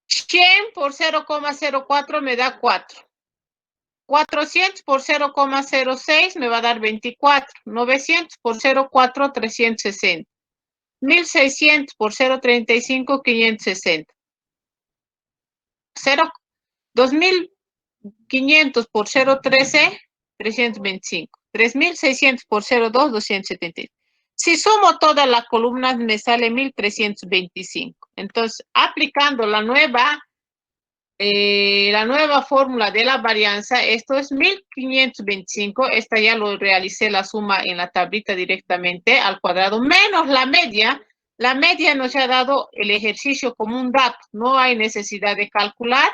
A: 100 por 0,04 me da 4. 400 por 0,06 me va a dar 24. 900 por 0,4, 360. 1600 por 0,35, 560. 2500 por 0,13, 325. 3600 por 0,2, 270. Si sumo todas las columnas, me sale 1325. Entonces, aplicando la nueva fórmula de la varianza, esto es 1525. Esta ya lo realicé la suma en la tablita directamente al cuadrado, menos la media. La media nos ha dado el ejercicio como un dato. No hay necesidad de calcular.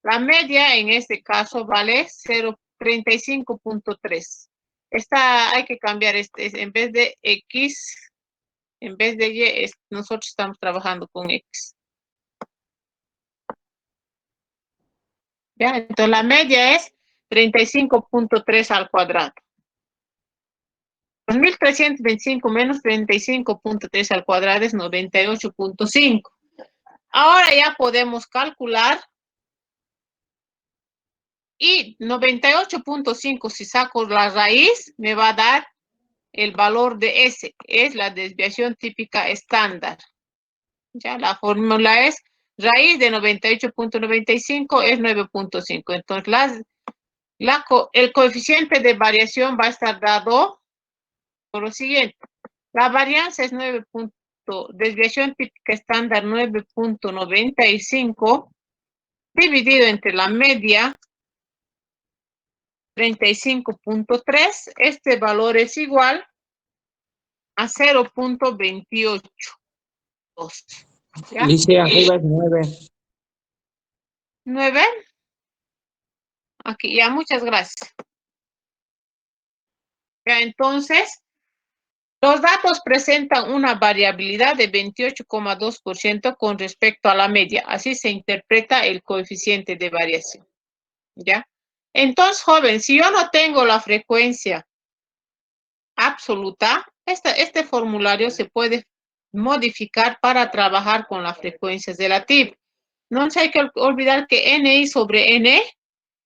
A: La media en este caso vale 0,35.3. Esta hay que cambiar, en vez de X, en vez de Y, nosotros estamos trabajando con X. ¿Ya? Entonces la media es 35.3 al cuadrado. 1325 menos 35.3 al cuadrado es 98.5. Ahora ya podemos calcular Y 98.5, si saco la raíz, me va a dar el valor de S. Es la desviación típica estándar. Ya, la fórmula es raíz de 98.95 es 9.5. Entonces, el coeficiente de variación va a estar dado por lo siguiente. La varianza es desviación típica estándar 9.95 dividido entre la media 35.3. Este valor es igual a 0.28. ¿Ya?
F: Dice arriba es 9.
A: 9. Aquí, ya, muchas gracias. Ya, entonces, los datos presentan una variabilidad de 28,2% con respecto a la media. Así se interpreta el coeficiente de variación. ¿Ya? Entonces, joven, si yo no tengo la frecuencia absoluta, este formulario se puede modificar para trabajar con las frecuencias de la TIB. No hay que olvidar que NI sobre N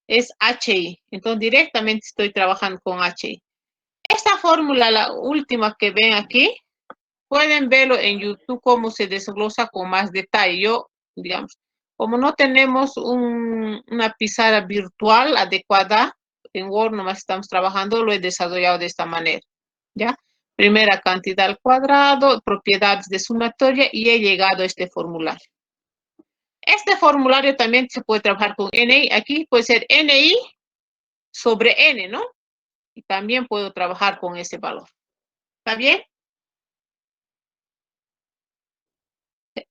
A: es HI. Entonces, directamente estoy trabajando con HI. Esta fórmula, la última que ven aquí, pueden verlo en YouTube cómo se desglosa con más detalle. Yo, digamos, como no tenemos una pizarra virtual adecuada, en Word nomás estamos trabajando, lo he desarrollado de esta manera. ¿Ya? Primera cantidad al cuadrado, propiedades de sumatoria y he llegado a este formulario. Este formulario también se puede trabajar con NI. Aquí puede ser NI sobre N, ¿no? Y también puedo trabajar con ese valor. ¿Está bien?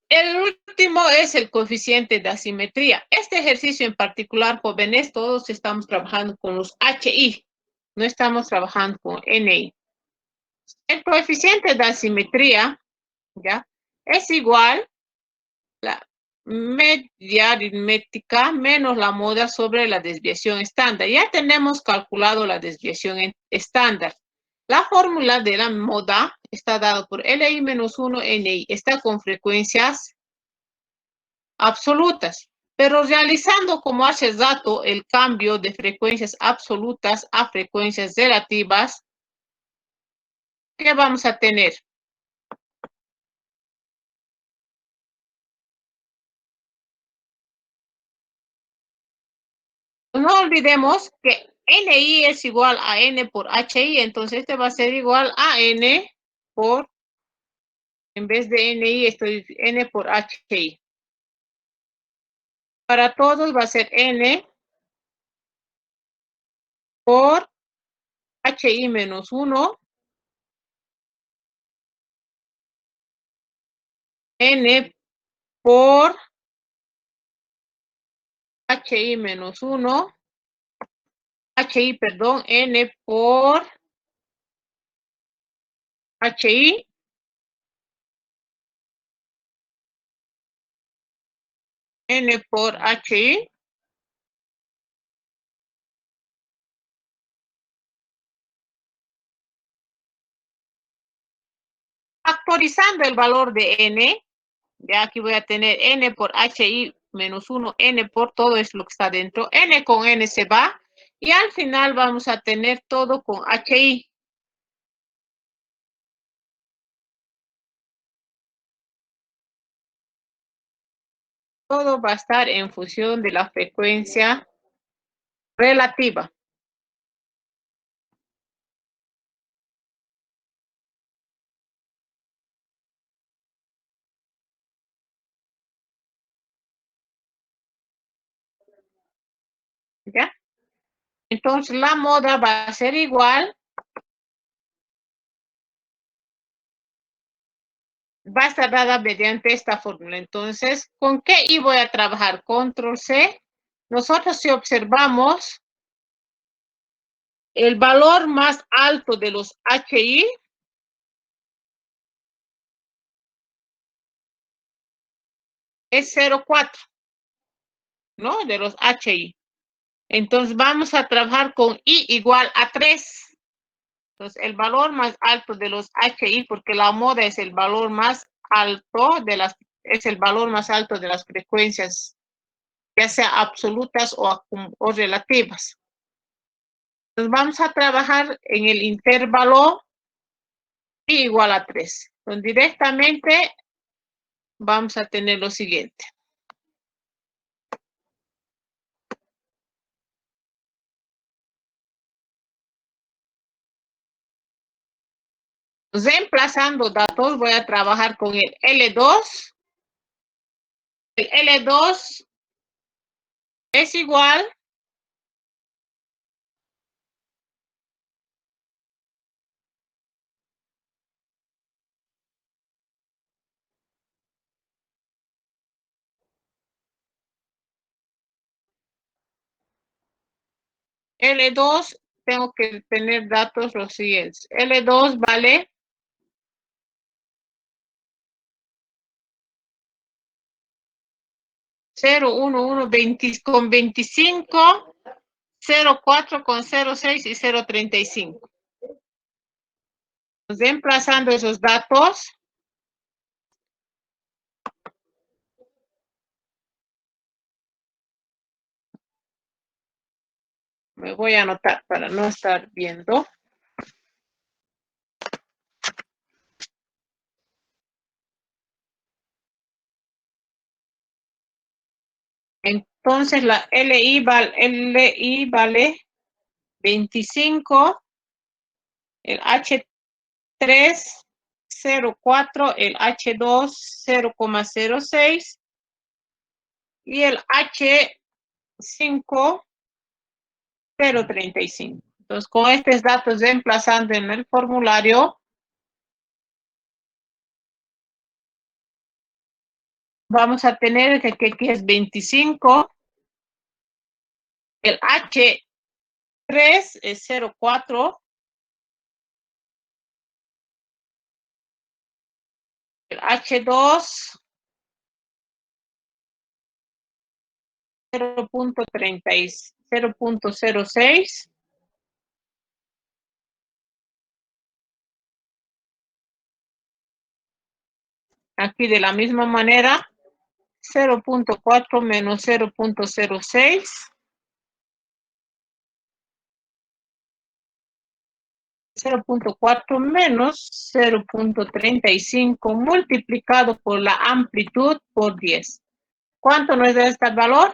A: El último es el coeficiente de asimetría. Este ejercicio en particular, jóvenes, todos estamos trabajando con los HI. No estamos trabajando con NI. El coeficiente de asimetría, ¿ya? Es igual la media aritmética menos la moda sobre la desviación estándar. Ya tenemos calculado la desviación estándar. La fórmula de la moda está dada por LI menos 1 NI. Está con frecuencias absolutas. Pero realizando como hace rato el cambio de frecuencias absolutas a frecuencias relativas, ¿qué vamos a tener? No olvidemos que NI es igual a N por HI, entonces este va a ser igual a N por, en vez de NI, estoy N por HI. Para todos va a ser N por HI menos 1, N por HI menos 1, HI, perdón, N por HI, N por HI, factorizando el valor de N, ya aquí voy a tener N por HI menos 1, N por todo es lo que está dentro, N con N se va, y al final vamos a tener todo con HI. Todo va a estar en función de la frecuencia relativa. ¿Ya? Entonces la moda va a ser igual. Va a estar dada mediante esta fórmula. Entonces, ¿con qué I voy a trabajar? Control C. Nosotros si observamos el valor más alto de los HI es 0,4, ¿no? De los HI. Entonces vamos a trabajar con I igual a 3. Entonces el valor más alto de los HI, porque la moda es el valor más alto de las frecuencias ya sea absolutas o relativas. Entonces vamos a trabajar en el intervalo i igual a 3. Entonces directamente vamos a tener lo siguiente. Reemplazando datos, voy a trabajar con el L2. El L2 es igual L2, tengo que tener datos los siguientes. L2 vale 0,11 con 25, 0,4 con 0,6 y 0,35. Reemplazando esos datos, me voy a anotar para no estar viendo. Entonces la LI vale 25, el H3 0,4, el H2 0,06 y el H5 0,35. Entonces con estos datos reemplazando en el formulario, vamos a tener que aquí es 25, el H3 es 0,4, el H2 0,06, aquí de la misma manera 0,4 menos 0,06, 0,4 menos 0,35 multiplicado por la amplitud por 10. ¿Cuánto nos da este valor?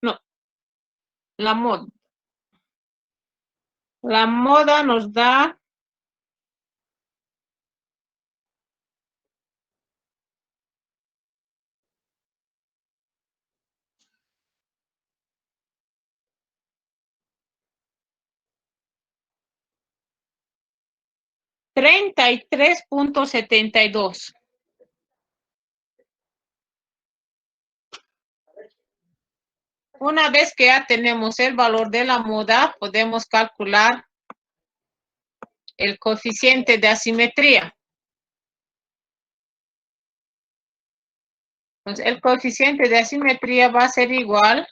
A: No, la moda. La moda nos da 33,72. Una vez que ya tenemos el valor de la moda, podemos calcular el coeficiente de asimetría. Entonces, el coeficiente de asimetría va a ser igual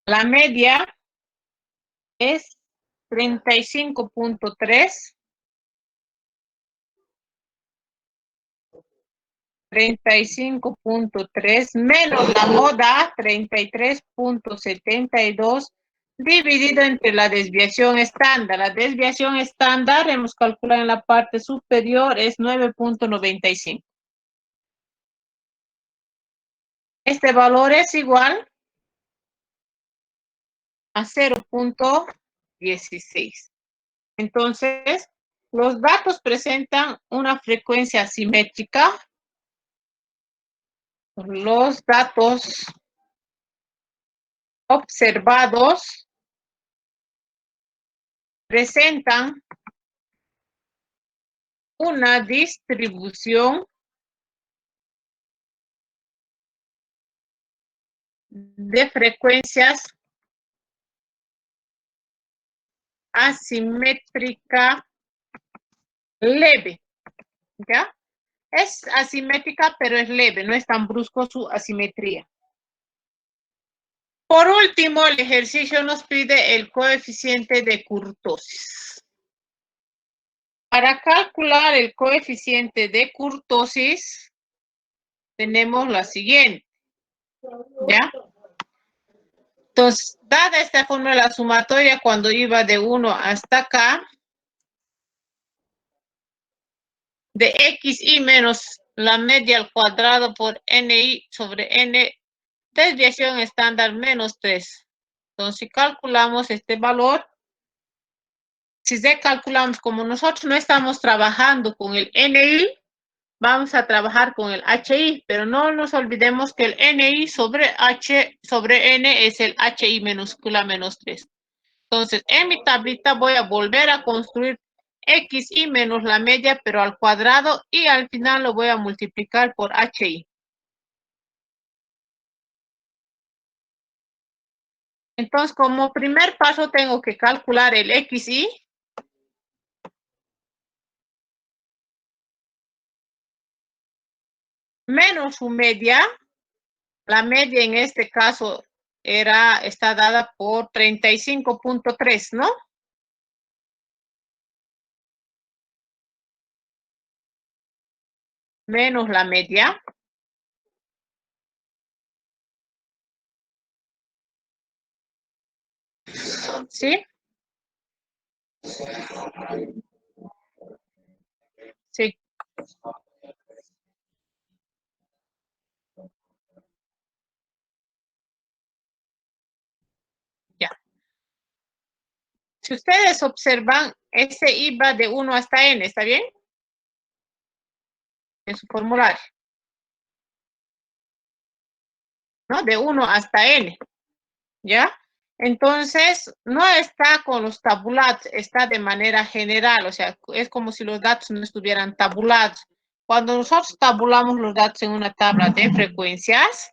A: la media es 35,3. 35,3 menos la moda 33,72 dividido entre la desviación estándar. La desviación estándar hemos calculado en la parte superior es 9,95. Este valor es igual a 0,16. Entonces, los datos presentan una frecuencia asimétrica. Los datos observados presentan una distribución de frecuencias asimétrica leve, ¿ya? Es asimétrica, pero es leve, no es tan brusco su asimetría. Por último, el ejercicio nos pide el coeficiente de kurtosis. Para calcular el coeficiente de kurtosis, tenemos la siguiente, ¿ya? Entonces, dada esta fórmula, la sumatoria cuando iba de 1 hasta acá, de xi menos la media al cuadrado por ni sobre n, desviación estándar menos 3. Entonces, si calculamos este valor, si calculamos como nosotros no estamos trabajando con el ni, vamos a trabajar con el hi, pero no nos olvidemos que el ni sobre h sobre n es el hi minúscula menos 3. Entonces, en mi tablita voy a volver a construir xi menos la media, pero al cuadrado, y al final lo voy a multiplicar por hi. Entonces, como primer paso tengo que calcular el xi. Menos su media. La media en este caso está dada por 35.3, ¿no? Menos la media. ¿Sí? Sí. Ya. Si ustedes observan, ese iba de 1 hasta n, ¿está bien? En su formulario. ¿No? De 1 hasta n. ¿Ya? Entonces, no está con los tabulados, está de manera general, o sea, es como si los datos no estuvieran tabulados. Cuando nosotros tabulamos los datos en una tabla de frecuencias,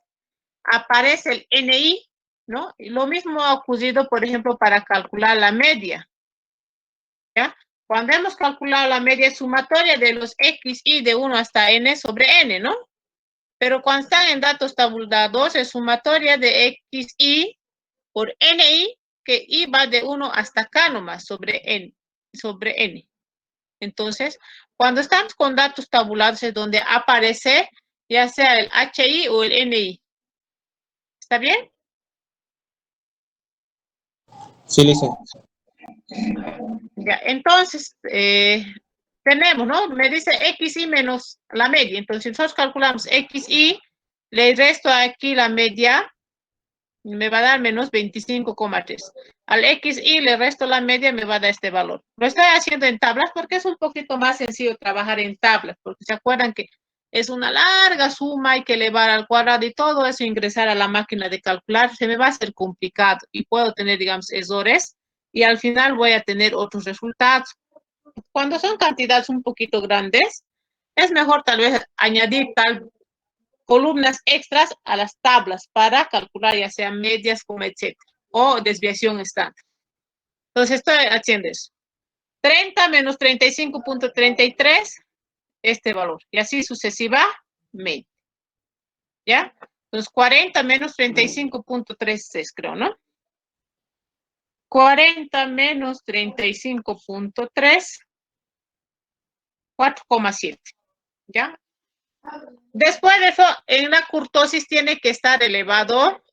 A: aparece el NI, ¿no? Y lo mismo ha ocurrido, por ejemplo, para calcular la media, ¿ya? Cuando hemos calculado la media sumatoria de los XI de 1 hasta N sobre N, ¿no? Pero cuando están en datos tabulados, es sumatoria de XI por NI, que I va de 1 hasta acá nomás, sobre N. Entonces, cuando estamos con datos tabulados es donde aparece ya sea el HI o el NI. ¿Está bien?
F: Sí, Lisa.
A: Ya, entonces, tenemos, ¿no? Me dice XI menos la media. Entonces, si nosotros calculamos XI, le resto aquí la media, me va a dar menos 25,3. Al XI le resto la media, me va a dar este valor. Lo estoy haciendo en tablas porque es un poquito más sencillo trabajar en tablas, porque se acuerdan que es una larga suma, hay que elevar al cuadrado y todo eso, ingresar a la máquina de calcular, se me va a hacer complicado y puedo tener, digamos, errores y al final voy a tener otros resultados. Cuando son cantidades un poquito grandes, es mejor tal vez añadir columnas extras a las tablas para calcular ya sea medias, como etcétera, o desviación estándar. Entonces estoy haciendo eso. 30 menos 35.33, este valor, y así sucesivamente. ¿Ya? Entonces 40 menos 35.36, creo, ¿no? 40 menos 35.3, 4,7. ¿Ya? Después de eso, en la kurtosis tiene que estar elevado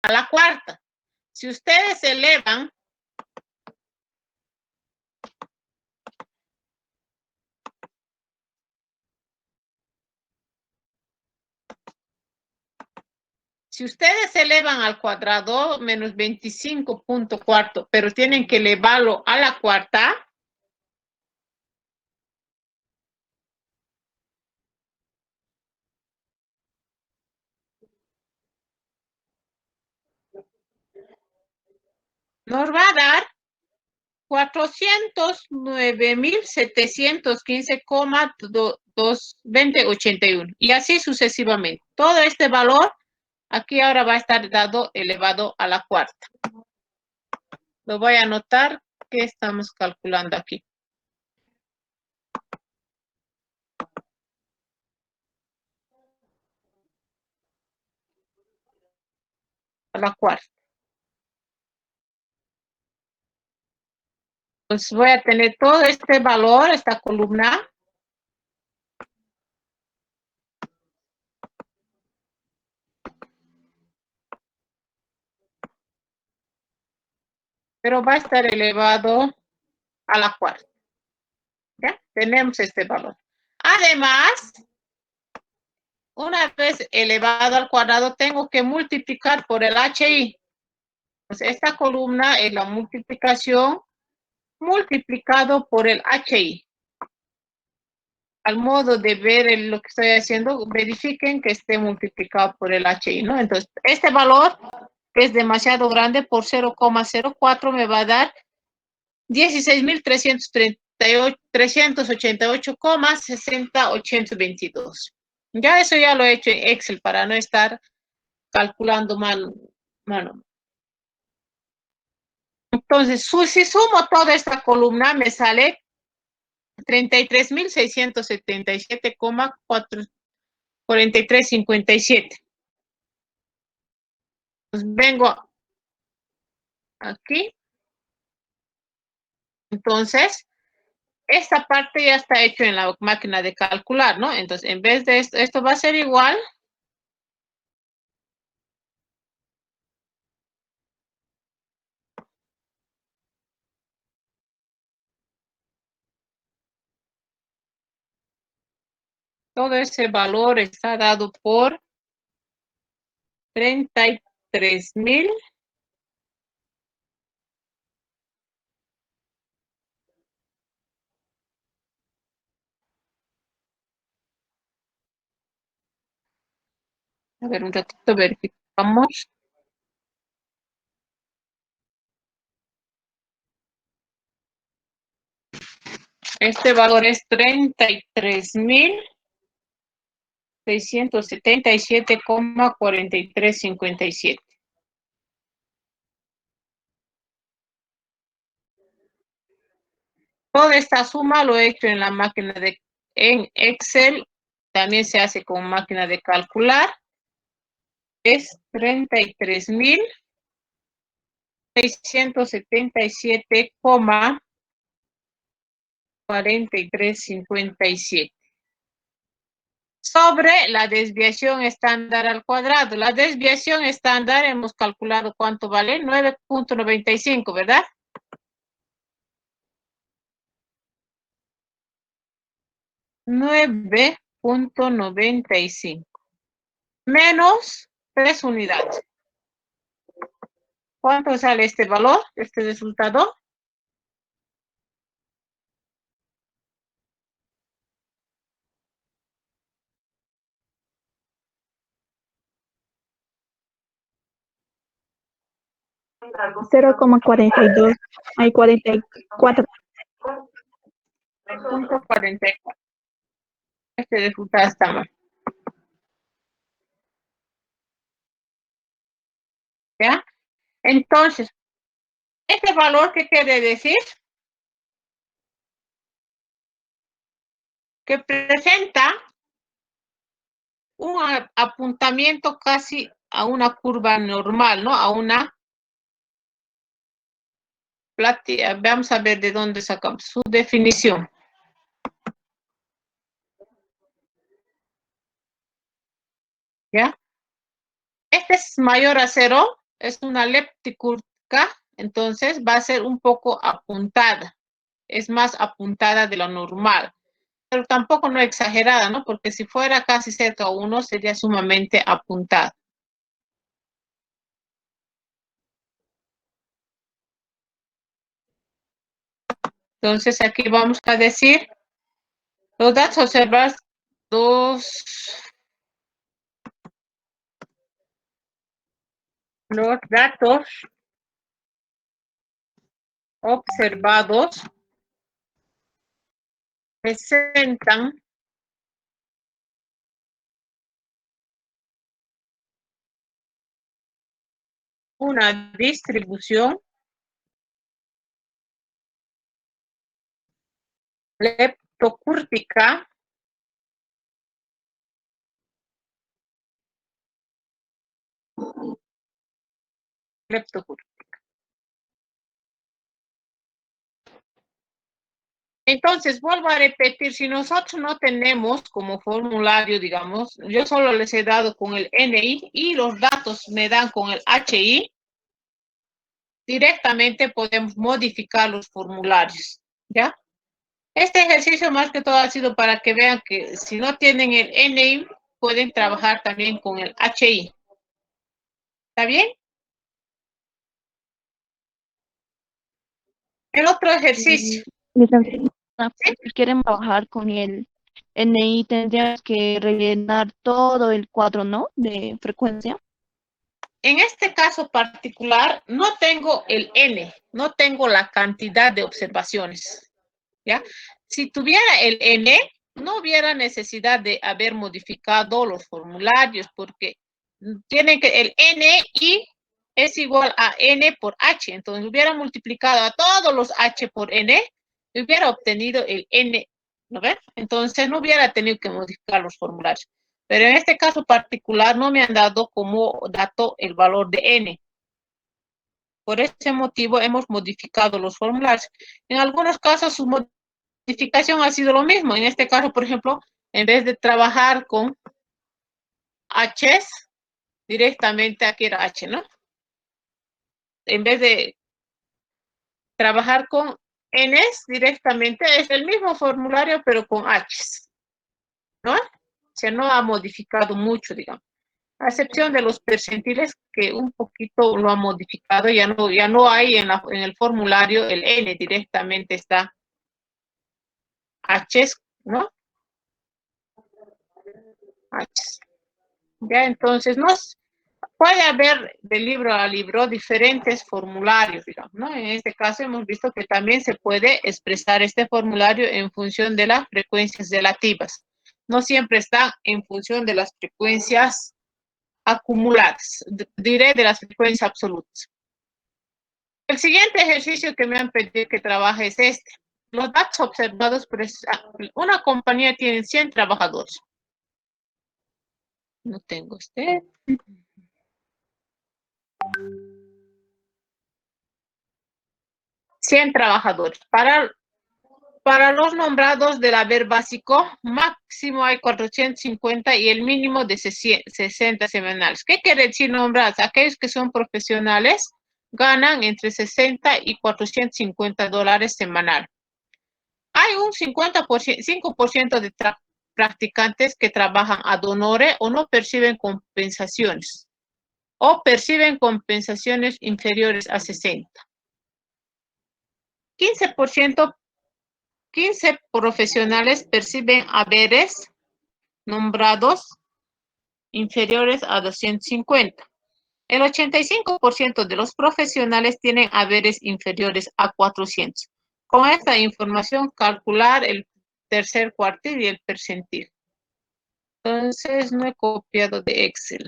A: a la cuarta. Si ustedes elevan al cuadrado, menos 25.4, pero tienen que elevarlo a la cuarta, nos va a dar 409.715,2081 y así sucesivamente. Todo este valor Aquí ahora va a estar dado elevado a la cuarta. Lo voy a anotar que estamos calculando aquí. A la cuarta. Pues voy a tener todo este valor, esta columna. Pero va a estar elevado a la cuarta. ¿Ya? Tenemos este valor. Además, una vez elevado al cuadrado, tengo que multiplicar por el HI. Pues esta columna es la multiplicación multiplicado por el HI. Al modo de ver lo que estoy haciendo, verifiquen que esté multiplicado por el HI, ¿no? Entonces, este valor, que es demasiado grande, por 0,04 me va a dar 16.388,60.822. Ya eso ya lo he hecho en Excel para no estar calculando mano. Entonces, si sumo toda esta columna, me sale 33.677,4357. Pues vengo aquí. Entonces, esta parte ya está hecho en la máquina de calcular, ¿no? Entonces, en vez de esto va a ser igual. Todo ese valor está dado por 33.000. A ver, un ratito verificamos. Este valor es 33.677,4357. Toda esta suma lo he hecho en la máquina en Excel. También se hace con máquina de calcular. Es 33.677,4357. Sobre la desviación estándar al cuadrado. La desviación estándar hemos calculado cuánto vale, 9.95, ¿verdad? $9.95 menos 3 unidades. ¿Cuánto sale este valor, este resultado?
E: $0,42. Hay 44.
A: 3.44. Este resultado está mal. ¿Ya? Entonces, ¿este valor qué quiere decir? Que presenta un apuntamiento casi a una curva normal, ¿no? A una platilla. Vamos a ver de dónde sacamos su definición. ¿Ya? Este es mayor a 0, es una lepticurva, entonces va a ser un poco apuntada. Es más apuntada de lo normal. Pero tampoco no exagerada, ¿no? Porque si fuera casi cerca a 1, sería sumamente apuntada. Entonces aquí vamos a decir los datos observados, los datos observados presentan una distribución leptocúrtica leptocúrtica. Entonces, vuelvo a repetir, si nosotros no tenemos como formulario, digamos, yo solo les he dado con el NI y los datos me dan con el HI, directamente podemos modificar los formularios, ¿ya? Este ejercicio más que todo ha sido para que vean que si no tienen el NI, pueden trabajar también con el HI. ¿Está bien? El otro ejercicio.
F: Si quieren trabajar con el NI, tendrías que rellenar todo el cuadro, ¿no? De frecuencia.
A: En este caso particular, no tengo el N, no tengo la cantidad de observaciones, ¿ya? Si tuviera el N, no hubiera necesidad de haber modificado los formularios, porque tienen que el NI es igual a N por H, entonces hubiera multiplicado a todos los H por N, y hubiera obtenido el N, ¿no ven? Entonces no hubiera tenido que modificar los formularios. Pero en este caso particular no me han dado como dato el valor de N. Por ese motivo hemos modificado los formularios. En algunos casos su modificación ha sido lo mismo. En este caso, por ejemplo, en vez de trabajar con H's, directamente aquí era H, ¿no? En vez de trabajar con N's, directamente es el mismo formulario, pero con H's, ¿no? O sea, no ha modificado mucho, digamos. A excepción de los percentiles que un poquito lo ha modificado, ya no hay en el formulario el N, directamente está H, ¿no? H. Ya, entonces, puede haber de libro a libro diferentes formularios, digamos, ¿no? En este caso hemos visto que también se puede expresar este formulario en función de las frecuencias relativas. No siempre está en función de las frecuencias acumuladas, diré de las frecuencias absolutas. El siguiente ejercicio que me han pedido que trabaje es este. Los datos observados por una compañía tiene 100 trabajadores. No tengo este. $100 trabajadores. Para los nombrados del haber básico, máximo hay 450 y el mínimo de 60 semanales. ¿Qué quiere decir nombrados? Aquellos que son profesionales ganan entre 60 y $450 semanal. Hay un 5% de practicantes que trabajan ad honorem o no perciben compensaciones o perciben compensaciones inferiores a 60. 15 profesionales perciben haberes nombrados inferiores a 250. El 85% de los profesionales tienen haberes inferiores a 400. Con esta información, calcular el tercer cuartil y el percentil. Entonces, no he copiado de Excel.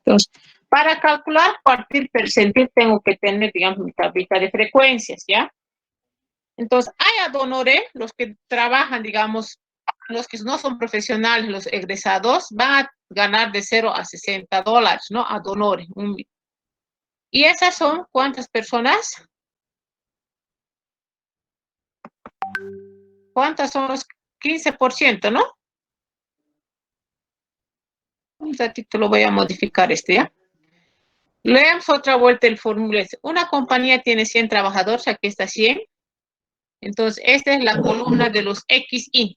A: Entonces, para calcular cuartil percentil tengo que tener, digamos, mi tablita de frecuencias, ¿ya? Entonces, hay ad honorem, los que trabajan, digamos, los que no son profesionales, los egresados, van a ganar de 0 a $60, ¿no? Ad honorem. ¿Y esas son cuántas personas? ¿Cuántas son los 15%, no? Un ratito lo voy a modificar ¿ya? Leemos otra vuelta el formulario. Una compañía tiene 100 trabajadores, aquí está 100. Entonces, esta es la columna de los XI.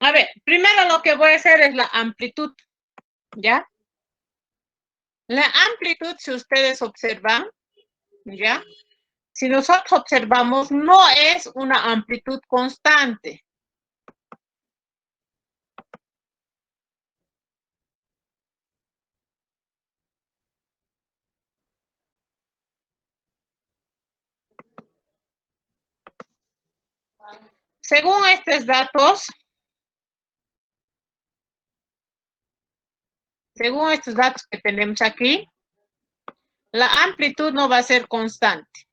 A: A ver, primero lo que voy a hacer es la amplitud, ¿ya? La amplitud, si ustedes observan, ¿ya? Si nosotros observamos, no es una amplitud constante. Según estos datos, que tenemos aquí, la amplitud no va a ser constante.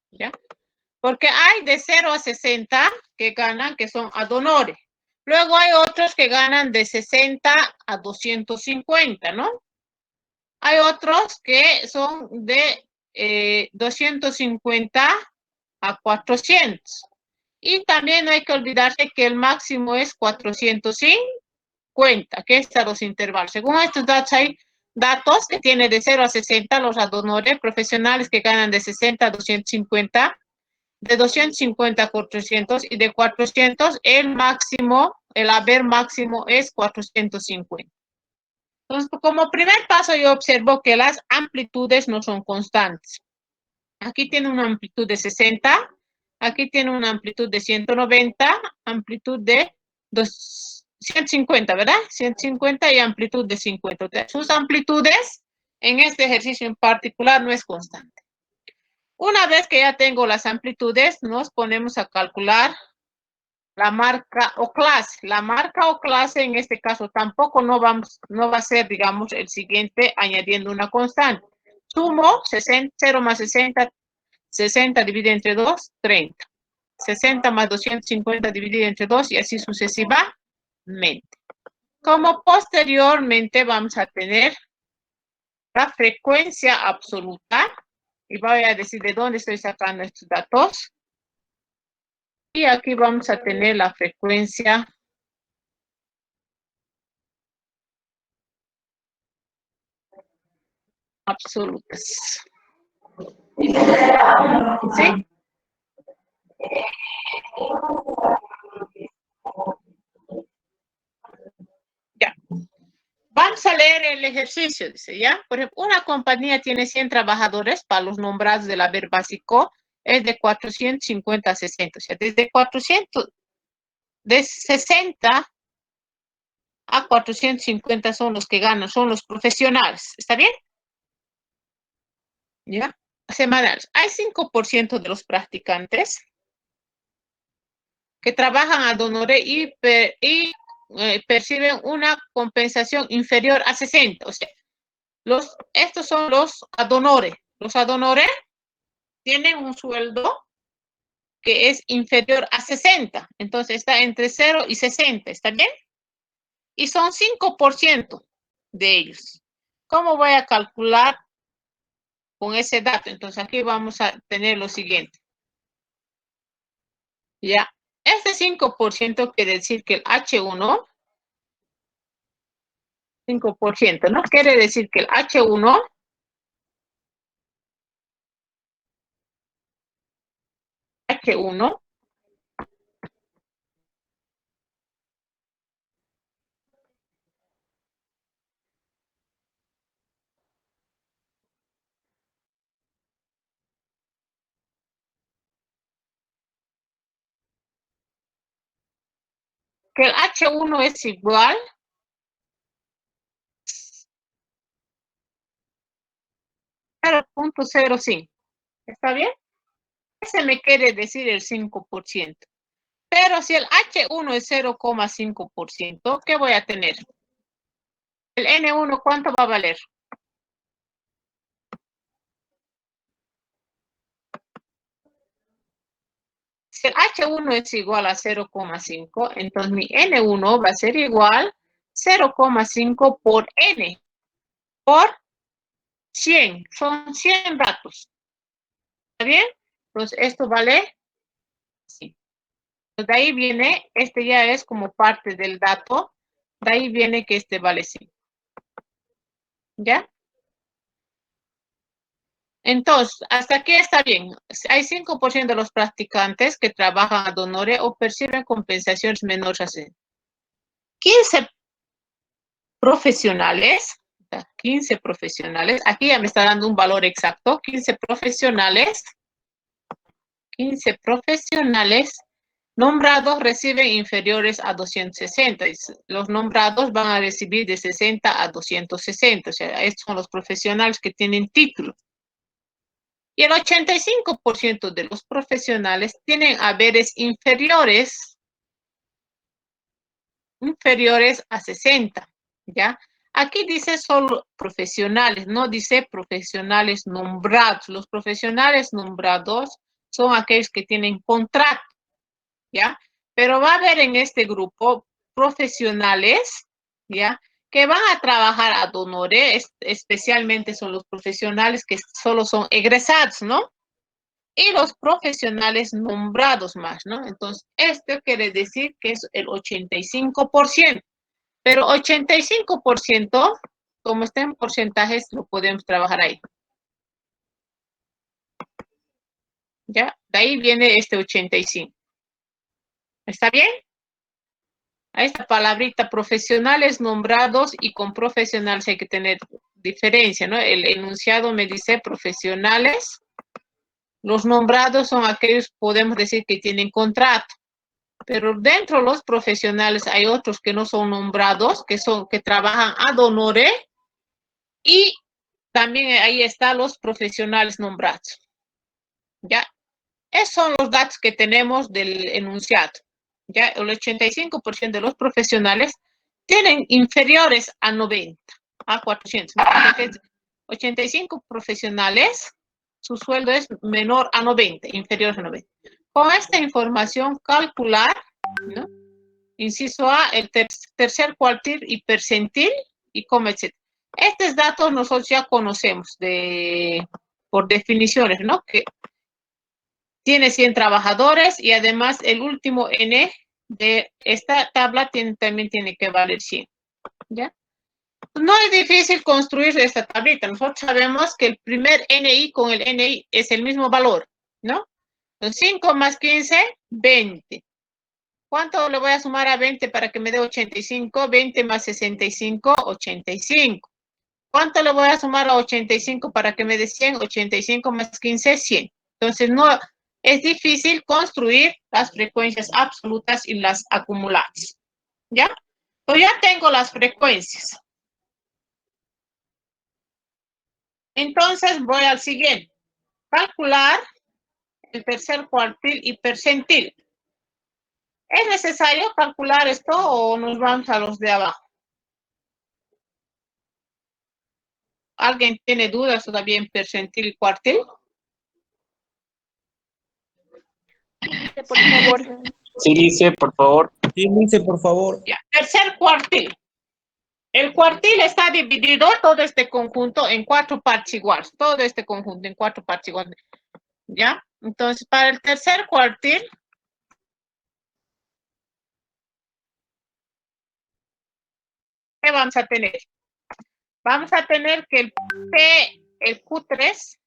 A: ¿Ya? Porque hay de 0 a 60 que ganan, que son ad honores. Luego hay otros que ganan de 60 a 250, ¿no? Hay otros que son de 250 a 400. Y también no hay que olvidarse que el máximo es 450, que están los intervalos. Según estos datos, hay datos que tiene de 0 a 60 los ad honores, profesionales que ganan de 60 a 250, de 250 a 400 y de 400 el máximo, el haber máximo es 450. Entonces, como primer paso yo observo que las amplitudes no son constantes. Aquí tiene una amplitud de 60, aquí tiene una amplitud de 190, amplitud de 150, ¿verdad? 150 y amplitud de 50. Sus amplitudes en este ejercicio en particular no es constante. Una vez que ya tengo las amplitudes, nos ponemos a calcular la marca o clase. La marca o clase en este caso tampoco no va a ser, digamos, el siguiente añadiendo una constante. Sumo 60, 0 más 60, 60 dividido entre 2, 30. 60 más 250 dividido entre 2 y así sucesivamente. Como posteriormente vamos a tener la frecuencia absoluta. Y voy a decir de dónde estoy sacando estos datos. Y aquí vamos a tener la frecuencia absolutas. ¿Sí? Ya. Vamos a leer el ejercicio, dice, ¿ya? Por ejemplo, una compañía tiene 100 trabajadores, para los nombrados del haber básico, es de 450 a 60. O sea, desde 400, de 60 a 450 son los que ganan, son los profesionales. ¿Está bien? ¿Ya? Semanales. Hay 5% de los practicantes que trabajan ad honorem y perciben una compensación inferior a 60. O sea, estos son los ad honorem. Los ad honorem tienen un sueldo que es inferior a 60. Entonces está entre 0 y 60. ¿Está bien? Y son 5% de ellos. ¿Cómo voy a calcular con ese dato? Entonces aquí vamos a tener lo siguiente. Ya. Este 5% quiere decir que el H1, 5%, ¿no? Quiere decir que el H1 que el H1 es igual a 0.05. ¿Está bien? Ese me quiere decir el 5%. Pero si el H1 es 0,5%, ¿qué voy a tener? El N1, ¿cuánto va a valer? Si el H1 es igual a 0,5, entonces mi N1 va a ser igual a 0,5 por N, por 100. Son 100 datos. ¿Está bien? Entonces, esto vale 5. De ahí viene, este ya es como parte del dato, de ahí viene que este vale 5. ¿Ya? Entonces, hasta aquí está bien. Hay 5% de los practicantes que trabajan ad honorem o perciben compensaciones menores a 15 profesionales, 15 profesionales, aquí ya me está dando un valor exacto, 15 profesionales nombrados reciben inferiores a 260. Los nombrados van a recibir de 60 a 260. O sea, estos son los profesionales que tienen título. Y el 85% de los profesionales tienen haberes inferiores a 60, ¿ya? Aquí dice solo profesionales, no dice profesionales nombrados. Los profesionales nombrados son aquellos que tienen contrato, ¿ya? Pero va a haber en este grupo profesionales, ¿ya? Que van a trabajar ad honorem, especialmente son los profesionales que solo son egresados, ¿no? Y los profesionales nombrados más, ¿no? Entonces, esto quiere decir que es el 85%. Pero 85%, como está en porcentajes, lo podemos trabajar ahí. ¿Ya? De ahí viene este 85. ¿Está bien? A esta palabrita profesionales nombrados y con profesionales hay que tener diferencia, ¿no? El enunciado me dice profesionales. Los nombrados son aquellos, podemos decir, que tienen contrato. Pero dentro de los profesionales hay otros que no son nombrados, que trabajan ad honorem, y también ahí están los profesionales nombrados. ¿Ya? Esos son los datos que tenemos del enunciado. ¿Ya? El 85% de los profesionales tienen inferiores a 90, a 400. 85 profesionales, su sueldo es menor a 90, inferior a 90. Con esta información, calcular, ¿no? Inciso A, el tercer cuartil y percentil, y cómo, etc. Estos datos nosotros ya conocemos por definiciones, ¿no? Que tiene 100 trabajadores y además el último N de esta tabla también tiene que valer 100. ¿Ya? No es difícil construir esta tablita. Nosotros sabemos que el primer NI con el NI es el mismo valor, ¿no? Entonces, 5 más 15, 20. ¿Cuánto le voy a sumar a 20 para que me dé 85? 20 más 65, 85. ¿Cuánto le voy a sumar a 85 para que me dé 100? 85 más 15, 100. Entonces, no es difícil construir las frecuencias absolutas y las acumuladas. ¿Ya? Pues ya tengo las frecuencias. Entonces, voy al siguiente. Calcular el tercer cuartil y percentil. ¿Es necesario calcular esto o nos vamos a los de abajo? ¿Alguien tiene dudas todavía en percentil y cuartil?
F: Por favor.
D: Sí, dice, por favor.
G: Sí, dice, por favor.
A: Ya, tercer cuartil. El cuartil está dividido, todo este conjunto, en 4 partes iguales. Todo este conjunto en 4 partes iguales. ¿Ya? Entonces, para el tercer cuartil, ¿qué vamos a tener? Vamos a tener que el Q3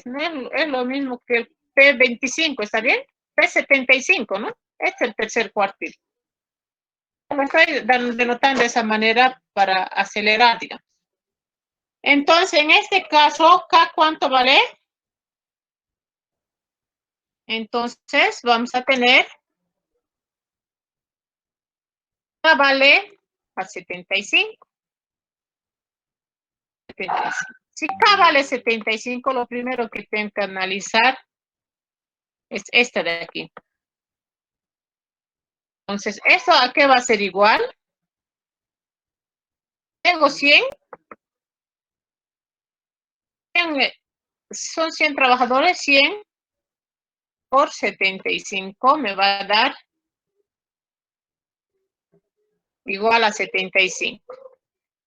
A: no es lo mismo que el P25, ¿está bien? P75, ¿no? Este es el tercer cuartil. Lo estoy denotando de esa manera para acelerar, digamos. Entonces, en este caso, K, ¿cuánto vale? Entonces, vamos a tener K vale a 75. 75. Si K vale 75, lo primero que tengo que analizar es esta de aquí. Entonces, ¿eso a qué va a ser igual? Tengo 100. Son 100 trabajadores, 100 por 75 me va a dar igual a 75.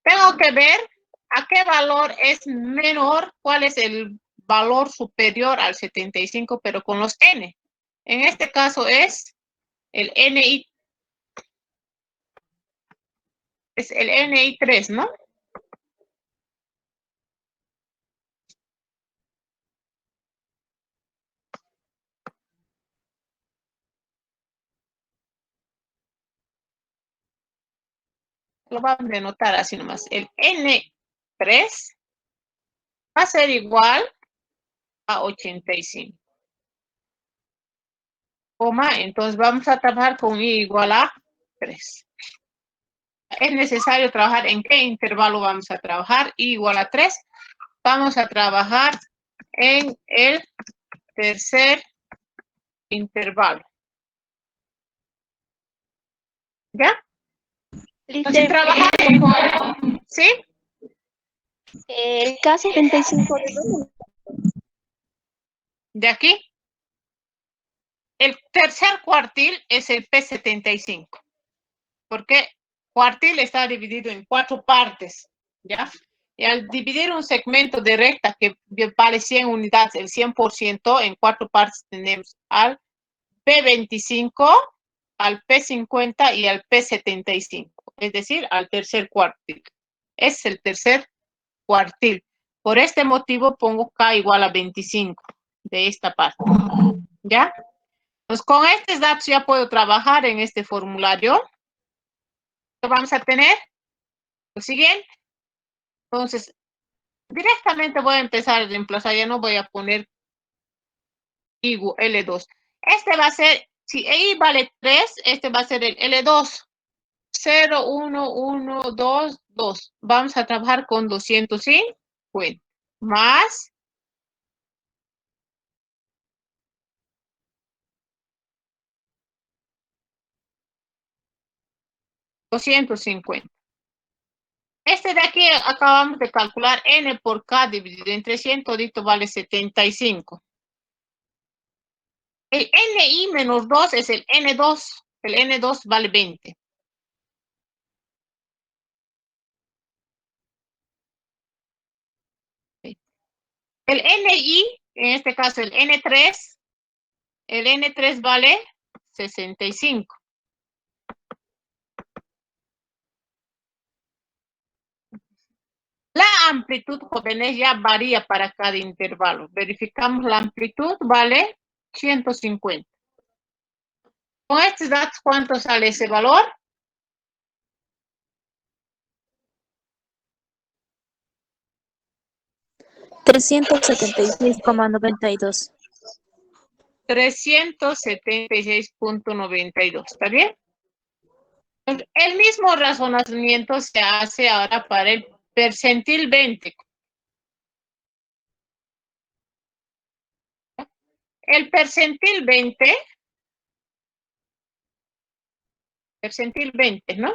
A: Tengo que ver a qué valor es menor, cuál es el valor superior al 75, pero con los N. En este caso es el NI. Es el NI3, ¿no? Lo vamos a denotar así nomás. El N3 va a ser igual a 85. Coma, entonces vamos a trabajar con I igual a 3. Es necesario trabajar en qué intervalo vamos a trabajar. I igual a 3. Vamos a trabajar en el tercer intervalo. ¿Ya? Entonces
F: Lice,
A: trabajamos con, ¿sí?
F: el K75 de dónde?
A: De aquí. El tercer cuartil es el P75. Porque cuartil está dividido en 4 partes, ¿ya? Y al dividir un segmento de recta que vale 100 unidades, el 100%, en 4 partes tenemos al P25, al P50 y al P75, es decir, al tercer cuartil. Es el tercer cuartil. Por este motivo pongo K igual a 25 de esta parte, ¿ya? Pues con estos datos ya puedo trabajar en este formulario. ¿Qué vamos a tener? Lo siguiente. Entonces, directamente voy a empezar a reemplazar, ya no voy a poner igual L2. Este va a ser, si I vale 3, este va a ser el L2. 0, 1, 1, 2, 2. Vamos a trabajar con 250. Más 250. Este de aquí acabamos de calcular N por K dividido entre 100, todito vale 75. El NI menos 2 es el N2. El N2 vale 20. El NI, en este caso el N3 vale 65. La amplitud, jóvenes, ya varía para cada intervalo. Verificamos la amplitud, vale 150. Con estos datos, ¿cuánto sale ese valor?
G: $376,92.
A: 376.92, ¿está bien? El mismo razonamiento se hace ahora para el percentil 20. El percentil 20, ¿no?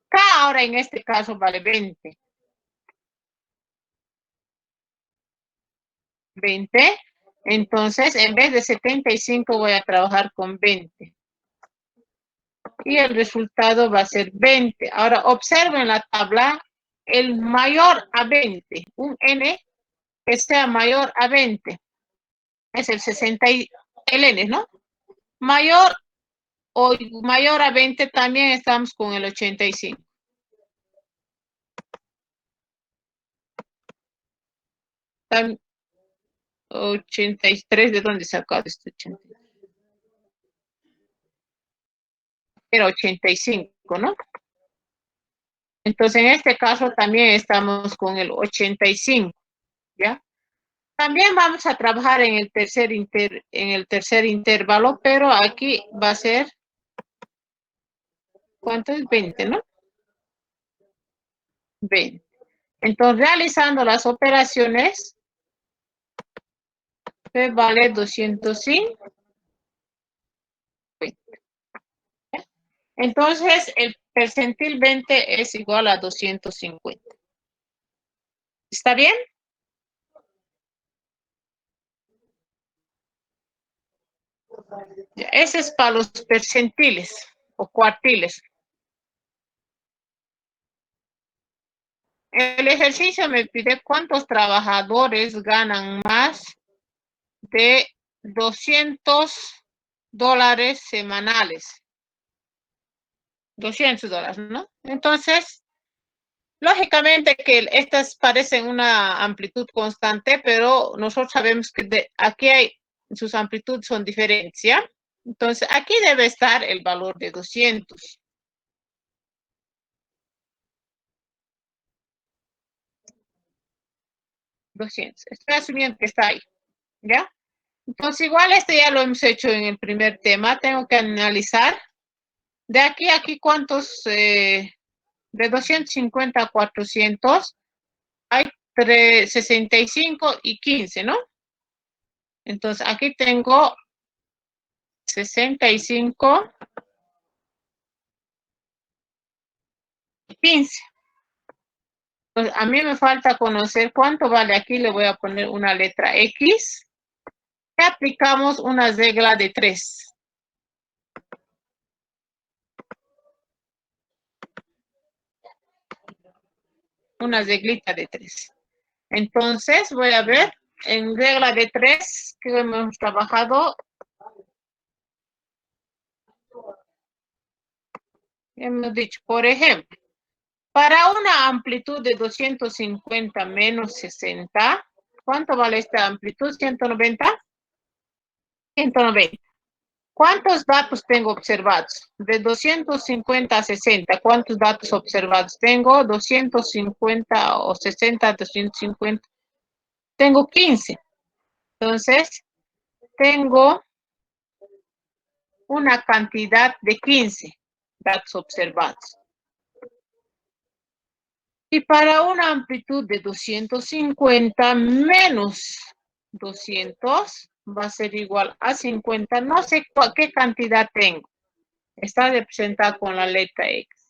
A: K ahora en este caso vale 20. 20. Entonces, en vez de 75 voy a trabajar con 20. Y el resultado va a ser 20. Ahora, observen la tabla, el mayor a 20, un N que sea mayor a 20. Es el 60, el N, ¿no? Mayor o mayor a 20 también estamos con el 85. También 83, ¿de dónde sacado este 83? Era 85, ¿no? Entonces, en este caso también estamos con el 85, ¿ya? También vamos a trabajar en el tercer intervalo, pero aquí va a ser, ¿cuánto es? 20, ¿no? 20. Entonces, realizando las operaciones, vale 205. Entonces, el percentil 20 es igual a 250. ¿Está bien? Ese es para los percentiles o cuartiles. El ejercicio me pide cuántos trabajadores ganan más de $200 semanales. $200, ¿no? Entonces, lógicamente que estas parecen una amplitud constante, pero nosotros sabemos que aquí hay sus amplitudes son diferentes, ¿ya? Entonces, aquí debe estar el valor de 200. Estoy asumiendo que está ahí, ¿ya? Entonces, igual este ya lo hemos hecho en el primer tema. Tengo que analizar. De aquí a aquí, ¿cuántos? De 250 a 400, hay 65 y 15, ¿no? Entonces, aquí tengo 65 y 15. Entonces, a mí me falta conocer cuánto vale aquí. Le voy a poner una letra X. Y aplicamos una regla de 3. Una reglita de 3. Entonces, voy a ver en regla de 3 que hemos trabajado. Hemos dicho, por ejemplo, para una amplitud de 250 menos 60, ¿cuánto vale esta amplitud? 190. 190. ¿Cuántos datos tengo observados? De 250 a 60, ¿cuántos datos observados tengo? 250 o 60, 250. Tengo 15. Entonces, tengo una cantidad de 15 datos observados. Y para una amplitud de 250 menos 200 va a ser igual a 50. No sé qué cantidad tengo. Está representada con la letra X.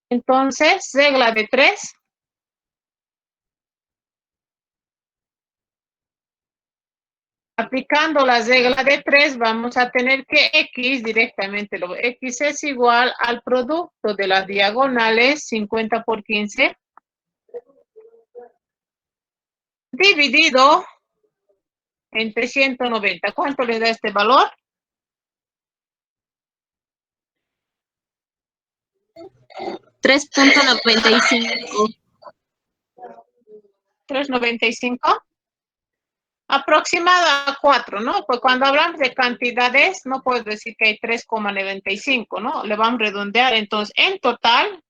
A: Entonces, regla de 3. Aplicando la regla de 3, vamos a tener que X directamente. X es igual al producto de las diagonales, 50 por 15. Dividido entre 190. ¿Cuánto le da este valor?
G: 3.95.
A: 3.95. Aproximada a 4, ¿no? Pues cuando hablamos de cantidades, no puedo decir que hay 3,95, ¿no? Le vamos a redondear. Entonces, en total,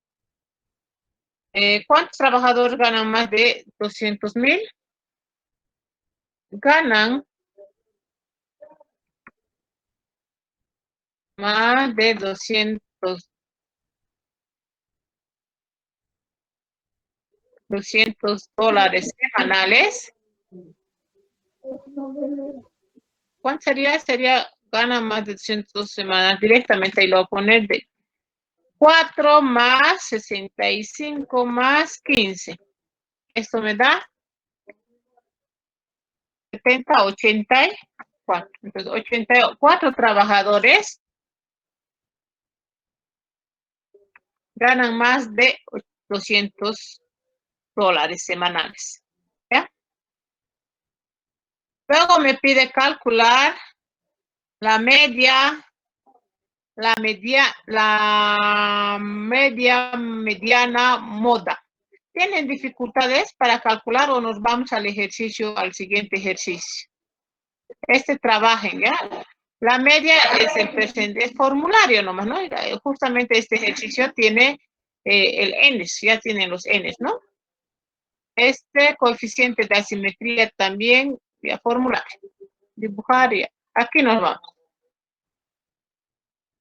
A: ¿cuántos trabajadores ganan más de 200,000? Ganan más de 200 dólares semanales. ¿Cuánto sería? Gana más de 200 semanas directamente, y lo voy a poner de 4 más 65 más 15. Esto me da 70, 84. Entonces, 84 trabajadores ganan más de 200 dólares semanales. ¿Ya? Luego me pide calcular la media, mediana, moda. ¿Tienen dificultades para calcular o nos vamos al siguiente ejercicio? Trabajen, ¿ya? La media es el presente, es formulario nomás, ¿no? Justamente este ejercicio tiene el n, ya tienen los n, ¿no? Este coeficiente de asimetría también, ya formulario. Dibujar, ya. Aquí nos vamos.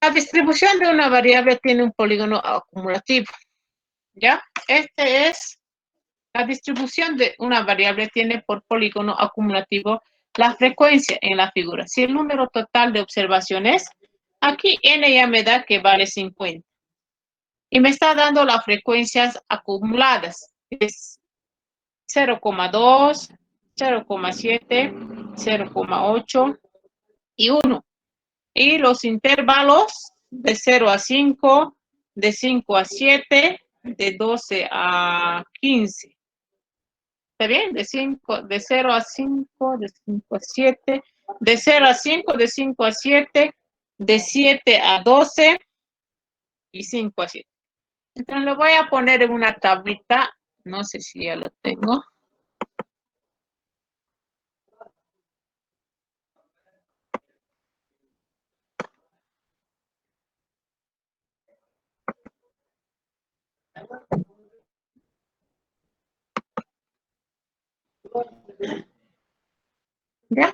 A: La distribución de una variable tiene un polígono acumulativo, ¿ya? La distribución de una variable tiene por polígono acumulativo la frecuencia en la figura. Si el número total de observaciones, aquí n ya me da que vale 50. Y me está dando las frecuencias acumuladas. Es 0,2, 0,7, 0,8 y 1. Y los intervalos de 0 a 5, de 5 a 7, de 12 a 15. ¿Está bien? De 0 a 5, de 5 a 7, de 0 a 5, de 5 a 7, de 7 a 12 y 5 a 7. Entonces lo voy a poner en una tablita. No sé si ya lo tengo. ¿Ya?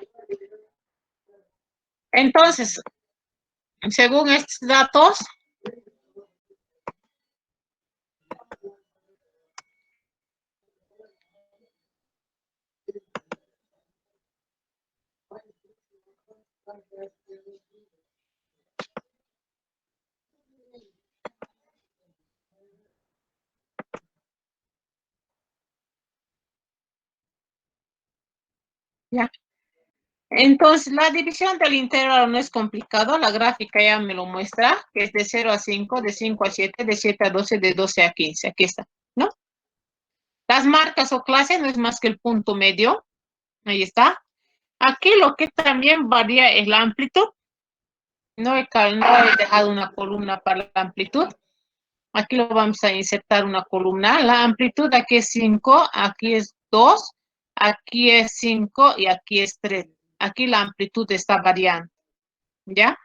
A: Entonces, según estos datos, ¿ya? Entonces, la división del intervalo no es complicado, la gráfica ya me lo muestra, que es de 0 a 5, de 5 a 7, de 7 a 12, de 12 a 15, aquí está, ¿no? Las marcas o clases no es más que el punto medio, ahí está. Aquí lo que también varía es la amplitud, no he dejado una columna para la amplitud, aquí lo vamos a insertar una columna, la amplitud aquí es 5, aquí es 2, aquí es 5 y aquí es 3. Aquí la amplitud está variando, ¿ya?